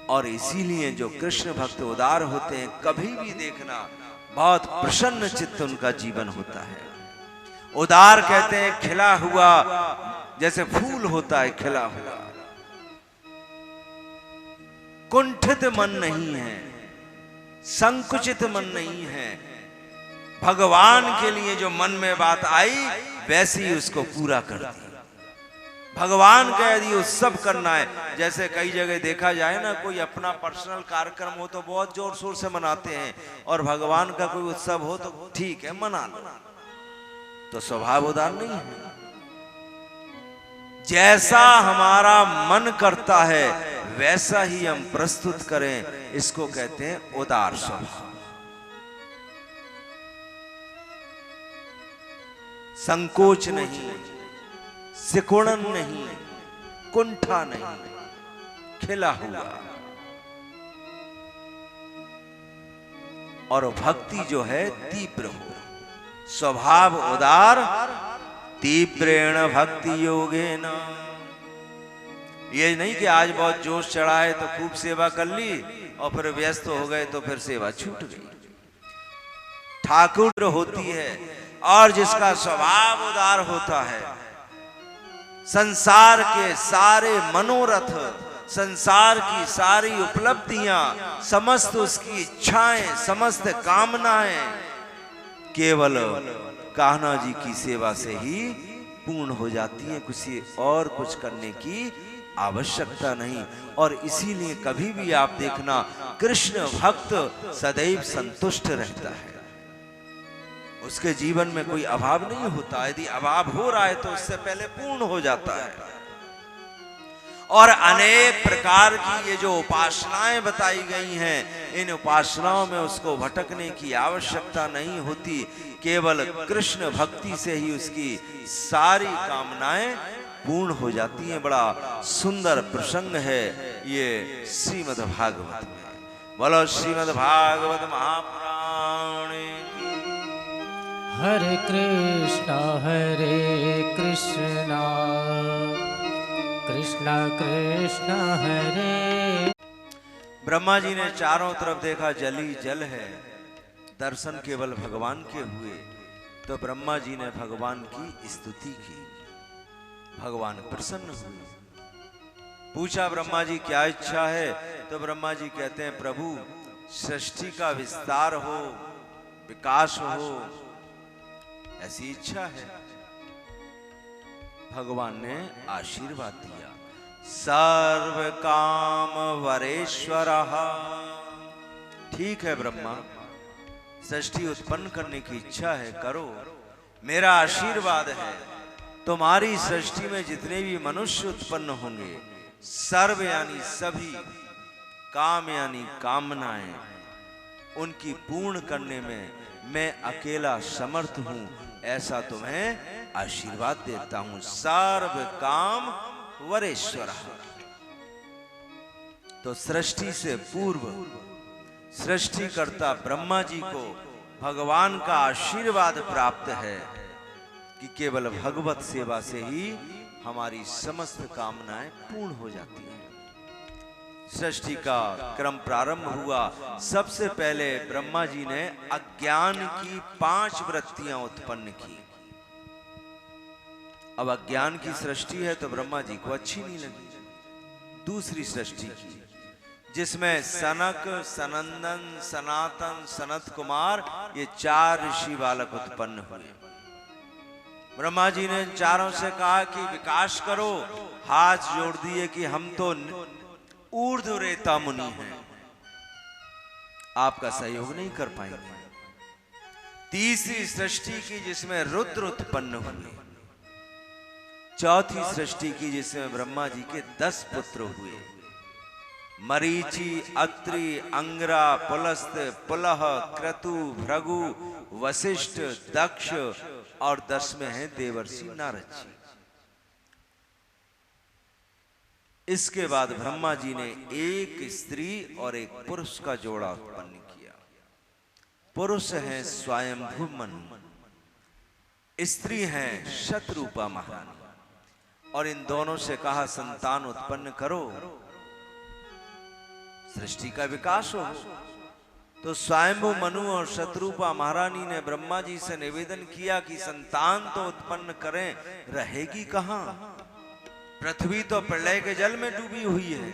और इसीलिए जो कृष्ण भक्त उदार होते हैं, कभी भी देखना बहुत प्रसन्न चित्त उनका जीवन होता है। उदार कहते हैं खिला हुआ, जैसे फूल होता है खिला हुआ। कुंठित मन नहीं है, संकुचित मन नहीं है। भगवान के लिए जो मन में बात आई वैसे ही उसको पूरा करती है। भगवान का यदि उत्सव करना है, जैसे कई जगह देखा जाए ना, कोई अपना पर्सनल कार्यक्रम हो तो बहुत जोर शोर से मनाते हैं, और भगवान का कोई उत्सव हो तो ठीक है मना लो, तो स्वभाव उदार नहीं है। जैसा हमारा मन करता है वैसा ही हम प्रस्तुत करें, इसको कहते हैं उदार स्वभाव। संकोच नहीं, सिकुड़न नहीं, कुंठा नहीं, खिला हुआ। और भक्ति जो है तीव्र हो, स्वभाव उदार, तीव्रेण भक्ति योगेन। ये नहीं कि आज बहुत जोश चढ़ा है तो खूब सेवा कर ली और फिर व्यस्त हो गए तो फिर सेवा छूट गई। ठाकुर होती है, और जिसका स्वभाव उदार होता है, संसार के सारे मनोरथ, संसार की सारी उपलब्धियां, समस्त उसकी इच्छाएं, समस्त कामनाएं केवल कान्हा जी की सेवा से ही पूर्ण हो जाती है, किसी और कुछ करने की आवश्यकता नहीं। और इसीलिए कभी भी आप देखना, कृष्ण भक्त सदैव संतुष्ट रहता है, उसके जीवन में कोई अभाव नहीं होता। यदि अभाव हो रहा है तो उससे पहले पूर्ण हो जाता है। और अनेक प्रकार की ये जो उपासनाएं बताई गई हैं, इन उपासनाओं में उसको भटकने की आवश्यकता नहीं होती। केवल कृष्ण भक्ति से ही उसकी सारी कामनाएं पूर्ण हो जाती हैं। बड़ा सुंदर प्रसंग है ये श्रीमद् भागवत में। बोलो श्रीमद् भागवत महापुराण की। हरे कृष्णा कृष्णा कृष्णा हरे। ब्रह्मा जी ने चारों तरफ देखा जल ही जल है, दर्शन केवल भगवान के हुए, तो ब्रह्मा जी ने भगवान की स्तुति की, भगवान प्रसन्न हुए। पूछा ब्रह्मा जी क्या इच्छा है, तो ब्रह्मा जी कहते हैं प्रभु सृष्टि का विस्तार हो, विकास हो, ऐसी इच्छा है। भगवान ने आशीर्वाद दिया, सर्व काम वरेश्वरः। ठीक है ब्रह्मा, सृष्टि उत्पन्न करने की इच्छा है, करो, मेरा आशीर्वाद है। तुम्हारी सृष्टि में जितने भी मनुष्य उत्पन्न होंगे, सर्व यानी सभी, काम यानी कामनाएं, उनकी पूर्ण करने में मैं अकेला समर्थ हूं, ऐसा तुम्हें आशीर्वाद देता हूं। सर्व काम वरेश्वर। तो सृष्टि से पूर्व सृष्टिकर्ता ब्रह्मा जी को भगवान का आशीर्वाद प्राप्त है कि केवल भगवत सेवा से ही हमारी समस्त कामनाएं पूर्ण हो जाती हैं। सृष्टि का क्रम प्रारंभ हुआ। सबसे पहले ब्रह्मा जी ने अज्ञान की 5 वृत्तियां उत्पन्न की। अब अज्ञान की सृष्टि है तो ब्रह्मा जी को अच्छी नहीं लगी। दूसरी सृष्टि की जिसमें सनक, सनंदन, सनातन, सनत कुमार, ये 4 ऋषि बालक उत्पन्न हुए। ब्रह्मा जी ने चारों से कहा कि विकास करो, हाथ जोड़ दिए कि हम तो ऊर्ध्व रेता मुनि हैं, आपका सहयोग नहीं कर पाएंगे। तीसरी सृष्टि की जिसमें रुद्र उत्पन्न हुए। चौथी सृष्टि की जिसमें ब्रह्मा जी के 10 पुत्र हुए, मरीचि, अत्रि, अंगरा, पुलस्त, पुलह, क्रतु, भृगु, वशिष्ठ, दक्ष, और 10 में है देवर्षि नारद जी। इसके बाद ब्रह्मा जी ने एक स्त्री और एक पुरुष का जोड़ा उत्पन्न किया। पुरुष है स्वयंभू मनु, स्त्री है शतरूपा महारानी, और इन दोनों से कहा संतान उत्पन्न करो, सृष्टि का विकास हो। तो स्वयंभू मनु और शतरूपा महारानी ने ब्रह्मा जी से निवेदन किया कि संतान तो उत्पन्न करें, रहेगी कहां? पृथ्वी तो प्रलय के जल में डूबी हुई है।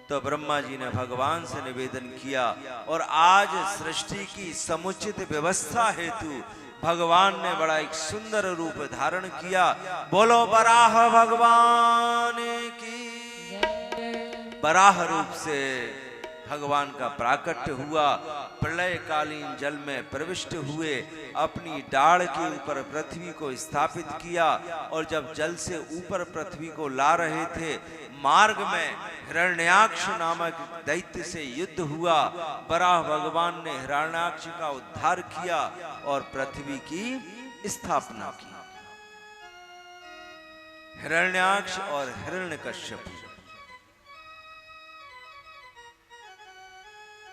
तो ब्रह्मा जी ने भगवान से निवेदन किया, और आज सृष्टि की समुचित व्यवस्था हेतु भगवान ने बड़ा एक सुंदर रूप धारण किया। बोलो बराह भगवान की। बराह रूप से भगवान का प्राकट्य हुआ, प्रलयकालीन जल में प्रविष्ट हुए, अपनी डाढ़ के ऊपर पृथ्वी को स्थापित किया, और जब जल से ऊपर पृथ्वी को ला रहे थे, मार्ग में हिरण्याक्ष नामक दैत्य से युद्ध हुआ। बराह भगवान ने हिरण्याक्ष का उद्धार किया और पृथ्वी की स्थापना की। हिरण्याक्ष और हिरण्यकश्यप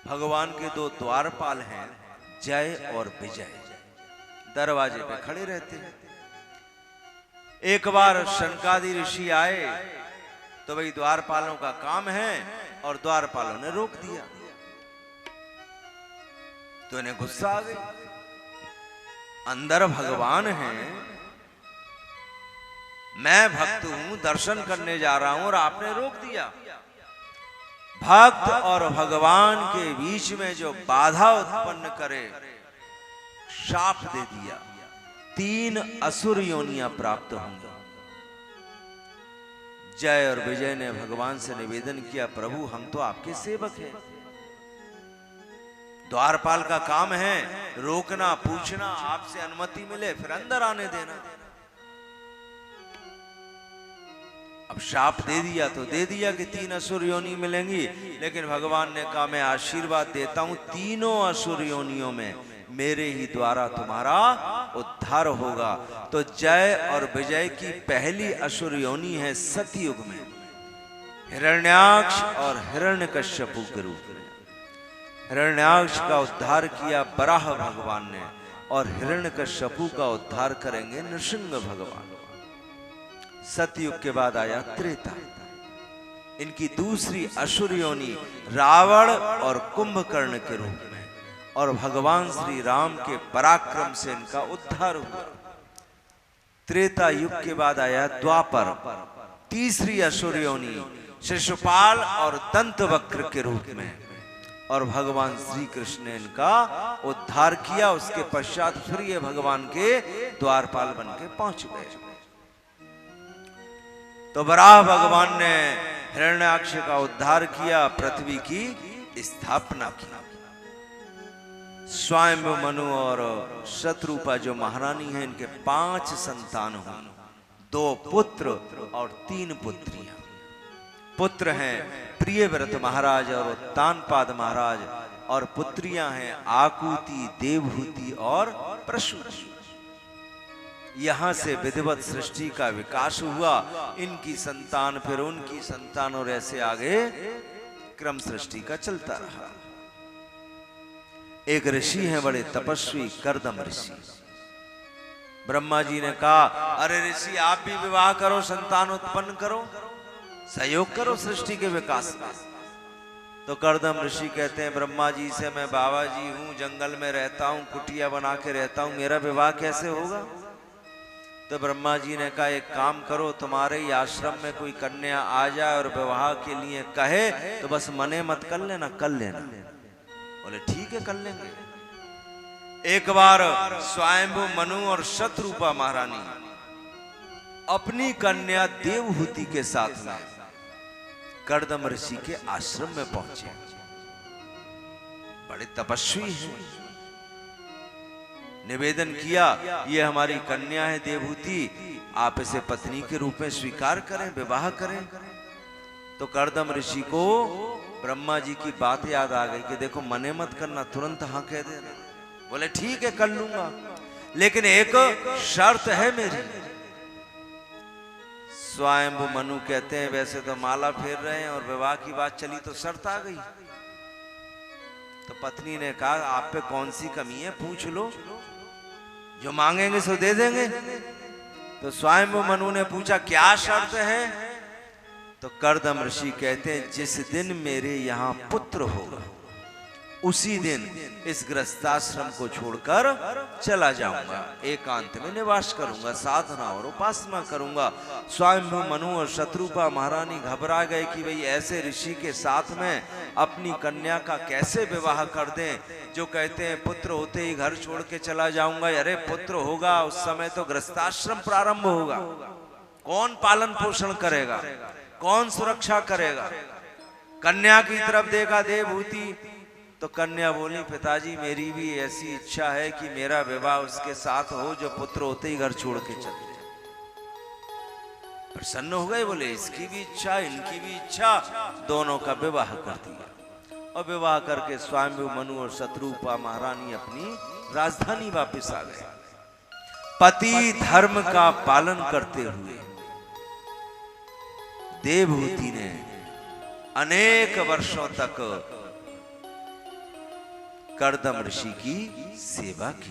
भगवान के दो द्वारपाल हैं, जय और विजय। दरवाजे पे खड़े रहते हैं। एक बार शनकादि ऋषि आए तो भाई द्वारपालों का काम है, और द्वारपालों ने रोक दिया तो इन्हें गुस्सा आ गई। अंदर भगवान हैं, मैं भक्त हूं, दर्शन करने जा रहा हूं, और आपने रोक दिया। भक्त और भगवान के बीच में जो बाधा उत्पन्न करे, शाप दे दिया, 3 असुर योनियां प्राप्त होंगी। जय और विजय ने भगवान से निवेदन किया, प्रभु हम तो आपके सेवक हैं, द्वारपाल का काम है रोकना, पूछना, आपसे अनुमति मिले फिर अंदर आने देना। अब शाप दे दिया तो दे दिया कि 3 असुर योनि मिलेंगी, लेकिन भगवान ने कहा मैं आशीर्वाद देता हूं, तीनों असुर योनियों में मेरे ही द्वारा तुम्हारा उद्धार होगा। तो जय और विजय की पहली असुर योनि है सतयुग में, हिरण्याक्ष और हिरण्यकश्यपु के रूप में। हिरण्याक्ष का उद्धार किया बराह भगवान ने, और हिरण्यकश्यपु का उद्धार करेंगे नृसिंह भगवान। सतयुग के बाद आया त्रेता। इनकी दूसरी असुर योनि रावण और कुंभकर्ण के रूप में, और भगवान श्री राम के पराक्रम से इनका उद्धार हुआ। त्रेता युग के बाद आया द्वापर, तीसरी असुर योनि शिशुपाल और दंतवक्र के रूप में, और भगवान श्री कृष्ण ने इनका उद्धार किया। उसके पश्चात फिर ये भगवान के द्वारपाल बन के पहुंच गए। तो बराह भगवान ने हिरण्याक्ष का उद्धार किया, पृथ्वी की स्थापना की। स्वयंभु मनु और शत्रुपा जो महारानी है, इनके 5 संतान हुए, 2 पुत्र और 3 पुत्रियां। पुत्र हैं प्रियव्रत महाराज और उत्तानपाद महाराज, और पुत्रियां हैं आकुति, देवहूति और प्रसूति। यहां से विधिवत सृष्टि का विकास हुआ। इनकी संतान, फिर उनकी संतान, और ऐसे आगे क्रम सृष्टि का चलता रहा। एक ऋषि हैं बड़े तपस्वी, कर्दम ऋषि। ब्रह्मा जी ने कहा अरे ऋषि आप भी विवाह करो, संतान उत्पन्न करो, सहयोग करो सृष्टि के विकास में। तो कर्दम ऋषि कहते हैं ब्रह्मा जी से, मैं बाबा जी हूं, जंगल में रहता हूं, कुटिया बना के रहता हूं, मेरा विवाह कैसे होगा। तो ब्रह्मा जी ने कहा एक काम करो, तुम्हारे ही आश्रम में कोई कन्या आ जाए और विवाह के लिए कहे तो बस मने मत कर लेना, कर लेना। बोले ठीक है कर लेंगे। एक बार स्वयंभु मनु और शत्रुपा महारानी अपनी कन्या देवहूति के साथ में कर्दम ऋषि के आश्रम में पहुंचे। बड़े तपस्वी हैं। निवेदन किया ये हमारी कन्या है देवहूति, आप इसे पत्नी के रूप में स्वीकार करें, विवाह करें। तो कर्दम ऋषि को ब्रह्मा जी की बात याद आ गई कि देखो मने मत करना, तुरंत हाँ कह देना। बोले ठीक है कर लूंगा, लेकिन एक शर्त है मेरी। स्वयंभु मनु कहते हैं वैसे तो माला फेर रहे हैं और विवाह की बात चली तो शर्त आ गई। तो पत्नी ने कहा आप पे कौन सी कमी है, पूछ लो, जो मांगेंगे सो दे देंगे। तो स्वयंभु मनु ने पूछा क्या शर्त है। तो कर्दम ऋषि कहते हैं जिस दिन मेरे यहाँ पुत्र होगा उसी दिन इस गृहस्थाश्रम को छोड़कर चला जाऊंगा, एकांत में निवास करूंगा, साधना और उपासना करूंगा। स्वयंभू मनु और शत्रुपा महारानी घबरा गए कि भाई ऐसे ऋषि के साथ में अपनी कन्या का कैसे विवाह कर दें, जो कहते हैं पुत्र होते ही घर छोड़ के चला जाऊंगा। अरे पुत्र होगा उस समय तो गृहस्थाश्रम प्रारंभ होगा, कौन पालन पोषण करेगा, कौन सुरक्षा करेगा। कन्या की तरफ देखा देवहूति तो कन्या बोली, पिताजी मेरी भी ऐसी इच्छा है कि मेरा विवाह उसके साथ हो जो पुत्र होते ही घर छोड़ के चले जाए। प्रसन्न हो गए, बोले इसकी भी इच्छा इनकी भी इच्छा, दोनों का विवाह कर दिया। और विवाह करके स्वयंभू मनु और शत्रुपा महारानी अपनी राजधानी वापस आ गए। पति धर्म का पालन करते हुए देवहूति ने अनेक वर्षों तक कर्दम ऋषि की सेवा की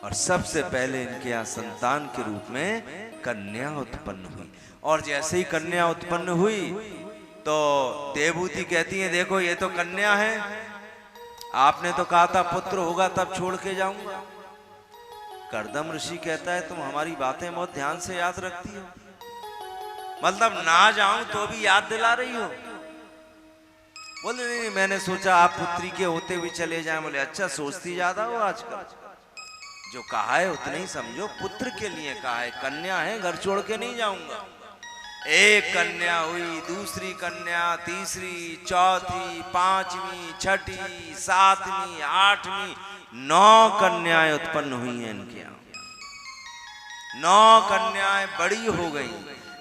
और सबसे पहले इनके यहां संतान के रूप में कन्या उत्पन्न हुई। और जैसे ही कन्या उत्पन्न हुई तो देवहूति कहती है, देखो ये तो कन्या है, आपने तो कहा था पुत्र होगा तब छोड़ के जाऊंगा। कर्दम ऋषि कहता है, तुम हमारी बातें बहुत ध्यान से याद रखती हो, मतलब ना जाऊं तो भी याद दिला रही हो। बोले नहीं, मैंने सोचा आप पुत्री के होते हुए चले जाएं। बोले अच्छा, सोचती ज्यादा हो आजकल, जो कहा है उतना ही समझो, पुत्र के लिए कहा है, कन्या है घर छोड़ के नहीं जाऊंगा। एक कन्या हुई, दूसरी कन्या, तीसरी, चौथी, पांचवी, छठी, सातवीं, आठवीं, 9 कन्याएं उत्पन्न हुई हैं इनके यहाँ। 9 कन्याएं बड़ी हो गई।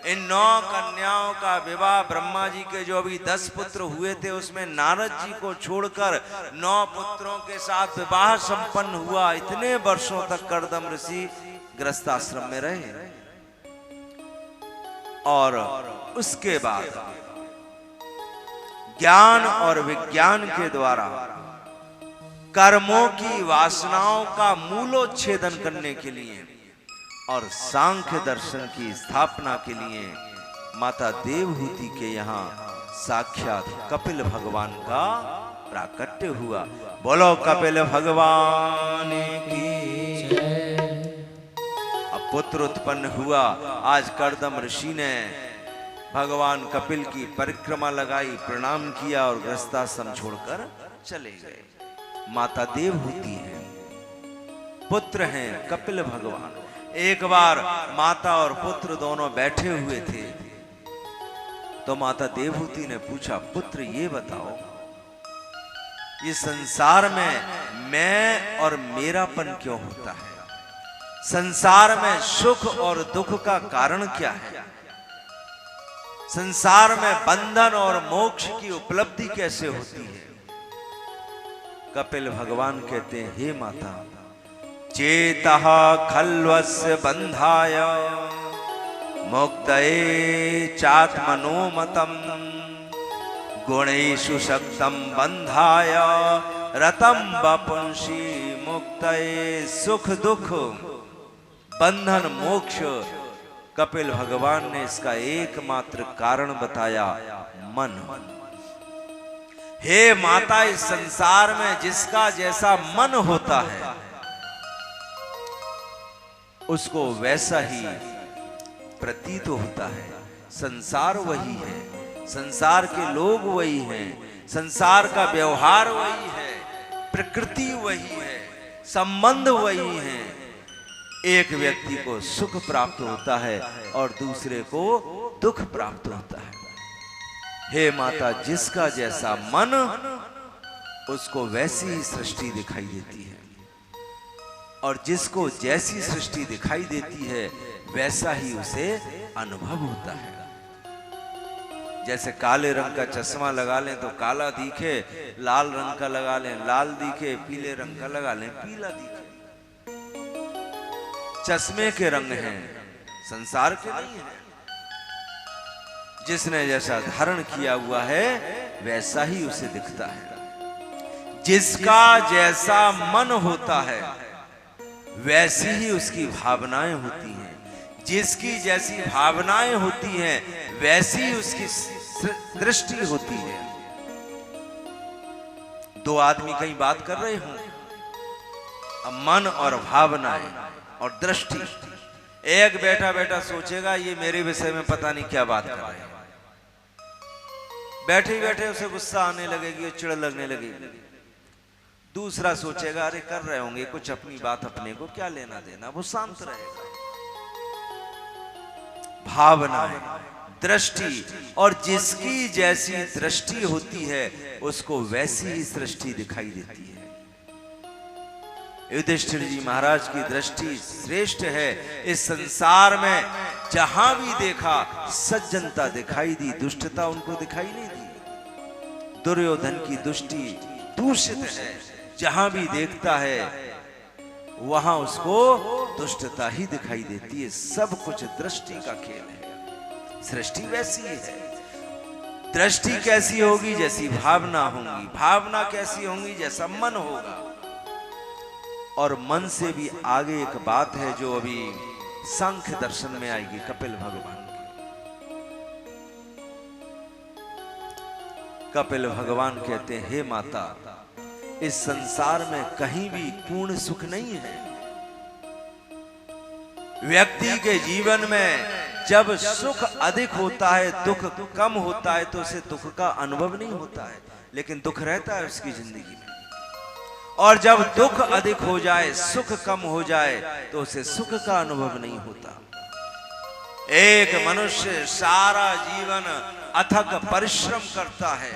इन 9 कन्याओं का विवाह, ब्रह्मा जी के जो अभी 10 पुत्र हुए थे उसमें नारद जी को छोड़कर 9 पुत्रों के साथ विवाह संपन्न हुआ। इतने वर्षों तक कर्दम ऋषि गृहस्थाश्रम में रहे और उसके बाद ज्ञान और विज्ञान के द्वारा कर्मों की वासनाओं का मूलोच्छेदन करने के लिए और सांख्य दर्शन की स्थापना के लिए माता देवहूति के यहाँ साक्षात कपिल भगवान का प्राकट्य हुआ। बोलो कपिल भगवान की जय। अब पुत्र उत्पन्न हुआ। आज कर्दम ऋषि ने भगवान कपिल की परिक्रमा लगाई, प्रणाम किया और गृहस्थाश्रम छोड़कर चले गए। माता देवहूति है, पुत्र हैं कपिल भगवान। एक बार माता और पुत्र दोनों बैठे हुए थे तो माता देवहूति ने पूछा, पुत्र ये बताओ, ये संसार में मैं और मेरापन क्यों होता है? संसार में सुख और दुख का कारण क्या है? संसार में बंधन और मोक्ष की उपलब्धि कैसे होती है? कपिल भगवान कहते हैं, हे माता, चेतः खल्वस्य बंधाय मुक्तये चात्मनोमतम् गुणेषु शक्तं बंधाय रतं वपुंषि मुक्तये। सुख दुख बंधन मोक्ष कपिल भगवान ने इसका एकमात्र कारण बताया, मन। हे माता, इस संसार में जिसका जैसा मन होता है उसको वैसा ही प्रतीत होता है। संसार वही है, संसार के लोग वही हैं, संसार का व्यवहार वही है, प्रकृति वही है, संबंध वही है। एक व्यक्ति को सुख प्राप्त होता है और दूसरे को दुख प्राप्त होता है। हे माता, जिसका जैसा मन उसको वैसी ही सृष्टि दिखाई देती है और जिसको जैसी सृष्टि दिखाई देती है वैसा ही उसे अनुभव होता है। जैसे काले रंग का चश्मा लगा लें तो काला दिखे, लाल रंग का लगा लें लाल दिखे, पीले रंग का लगा लें पीला दिखे। चश्मे के रंग हैं, संसार के नहीं है। जिसने जैसा धारण किया हुआ है वैसा ही उसे दिखता है। जिसका जैसा मन होता है वैसी ही उसकी भावनाएं होती हैं। जिसकी जैसी भावनाएं होती हैं वैसी ही उसकी दृष्टि होती है। दो आदमी कहीं बात कर रहे हों, अब मन और भावनाएं और दृष्टि, एक बैठा बैठा सोचेगा ये मेरे विषय में पता नहीं क्या बात कर रहे हैं, बैठे बैठे उसे गुस्सा आने लगेगी, चिढ़ लगने लगेगी। दूसरा सोचेगा अरे कर रहे होंगे कुछ अपनी बात, अपने को क्या लेना देना, वो शांत रहेगा। भावनाएं, दृष्टि, और जिसकी जैसी दृष्टि होती है उसको वैसी ही सृष्टि दिखाई देती है। युधिष्ठिर जी महाराज की दृष्टि श्रेष्ठ है। इस संसार में जहां भी देखा सज्जनता दिखाई दी, दुष्टता उनको दिखाई नहीं दी। दुर्योधन की दृष्टि दूषित है, जहां भी देखता है वहां उसको दुष्टता ही दिखाई देती है। सब कुछ दृष्टि का खेल है। सृष्टि वैसी है। दृष्टि कैसी होगी? जैसी भावना होगी। भावना कैसी होगी? जैसा मन होगा। और मन से भी आगे एक बात है जो अभी सांख्य दर्शन में आएगी, कपिल भगवान की। कपिल भगवान कहते हैं, हे माता, इस संसार में कहीं भी पूर्ण सुख नहीं है। व्यक्ति के जीवन में जब सुख अधिक होता है, दुख कम होता है, तो उसे दुख का अनुभव नहीं होता है, लेकिन दुख रहता है उसकी जिंदगी में। और जब दुख अधिक हो जाए, सुख कम हो जाए, तो उसे सुख का अनुभव नहीं होता। एक मनुष्य सारा जीवन अथक परिश्रम करता है,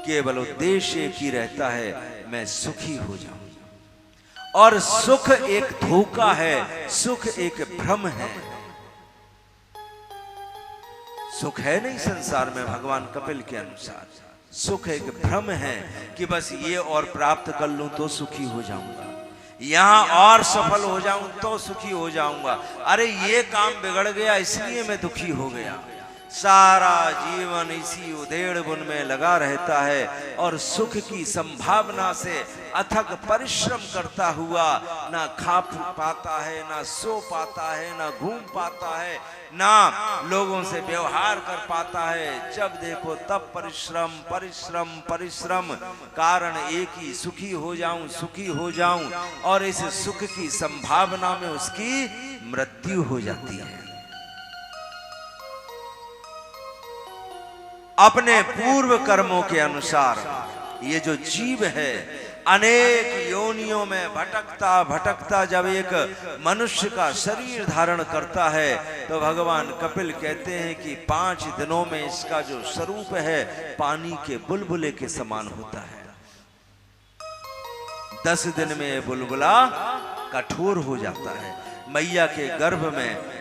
केवल उद्देश्य एक ही रहता है, मैं सुखी हो जाऊं। और सुख एक धोखा है, सुख एक भ्रम है। सुख है नहीं संसार में। भगवान कपिल के अनुसार सुख एक भ्रम है कि बस ये और प्राप्त कर लूं तो सुखी हो जाऊंगा, यहां और सफल हो जाऊं तो सुखी हो जाऊंगा। अरे ये काम बिगड़ गया इसलिए मैं दुखी हो गया। सारा जीवन इसी उधेड़ बुन में लगा रहता है और सुख की संभावना से अथक परिश्रम करता हुआ ना खा पाता है, ना सो पाता है, ना घूम पाता है, ना लोगों से व्यवहार कर पाता है। जब देखो तब परिश्रम परिश्रम परिश्रम, कारण एक ही, सुखी हो जाऊं, सुखी हो जाऊं। और इस सुख की संभावना में उसकी मृत्यु हो जाती है। अपने पूर्व कर्मों के अनुसार ये जो जीव है अनेक योनियों में भटकता भटकता जब एक मनुष्य का शरीर धारण करता है, तो भगवान कपिल कहते हैं कि 5 दिनों में इसका जो स्वरूप है पानी के बुलबुले के समान होता है। 10 दिन में बुलबुला कठोर हो जाता है। मैया के गर्भ में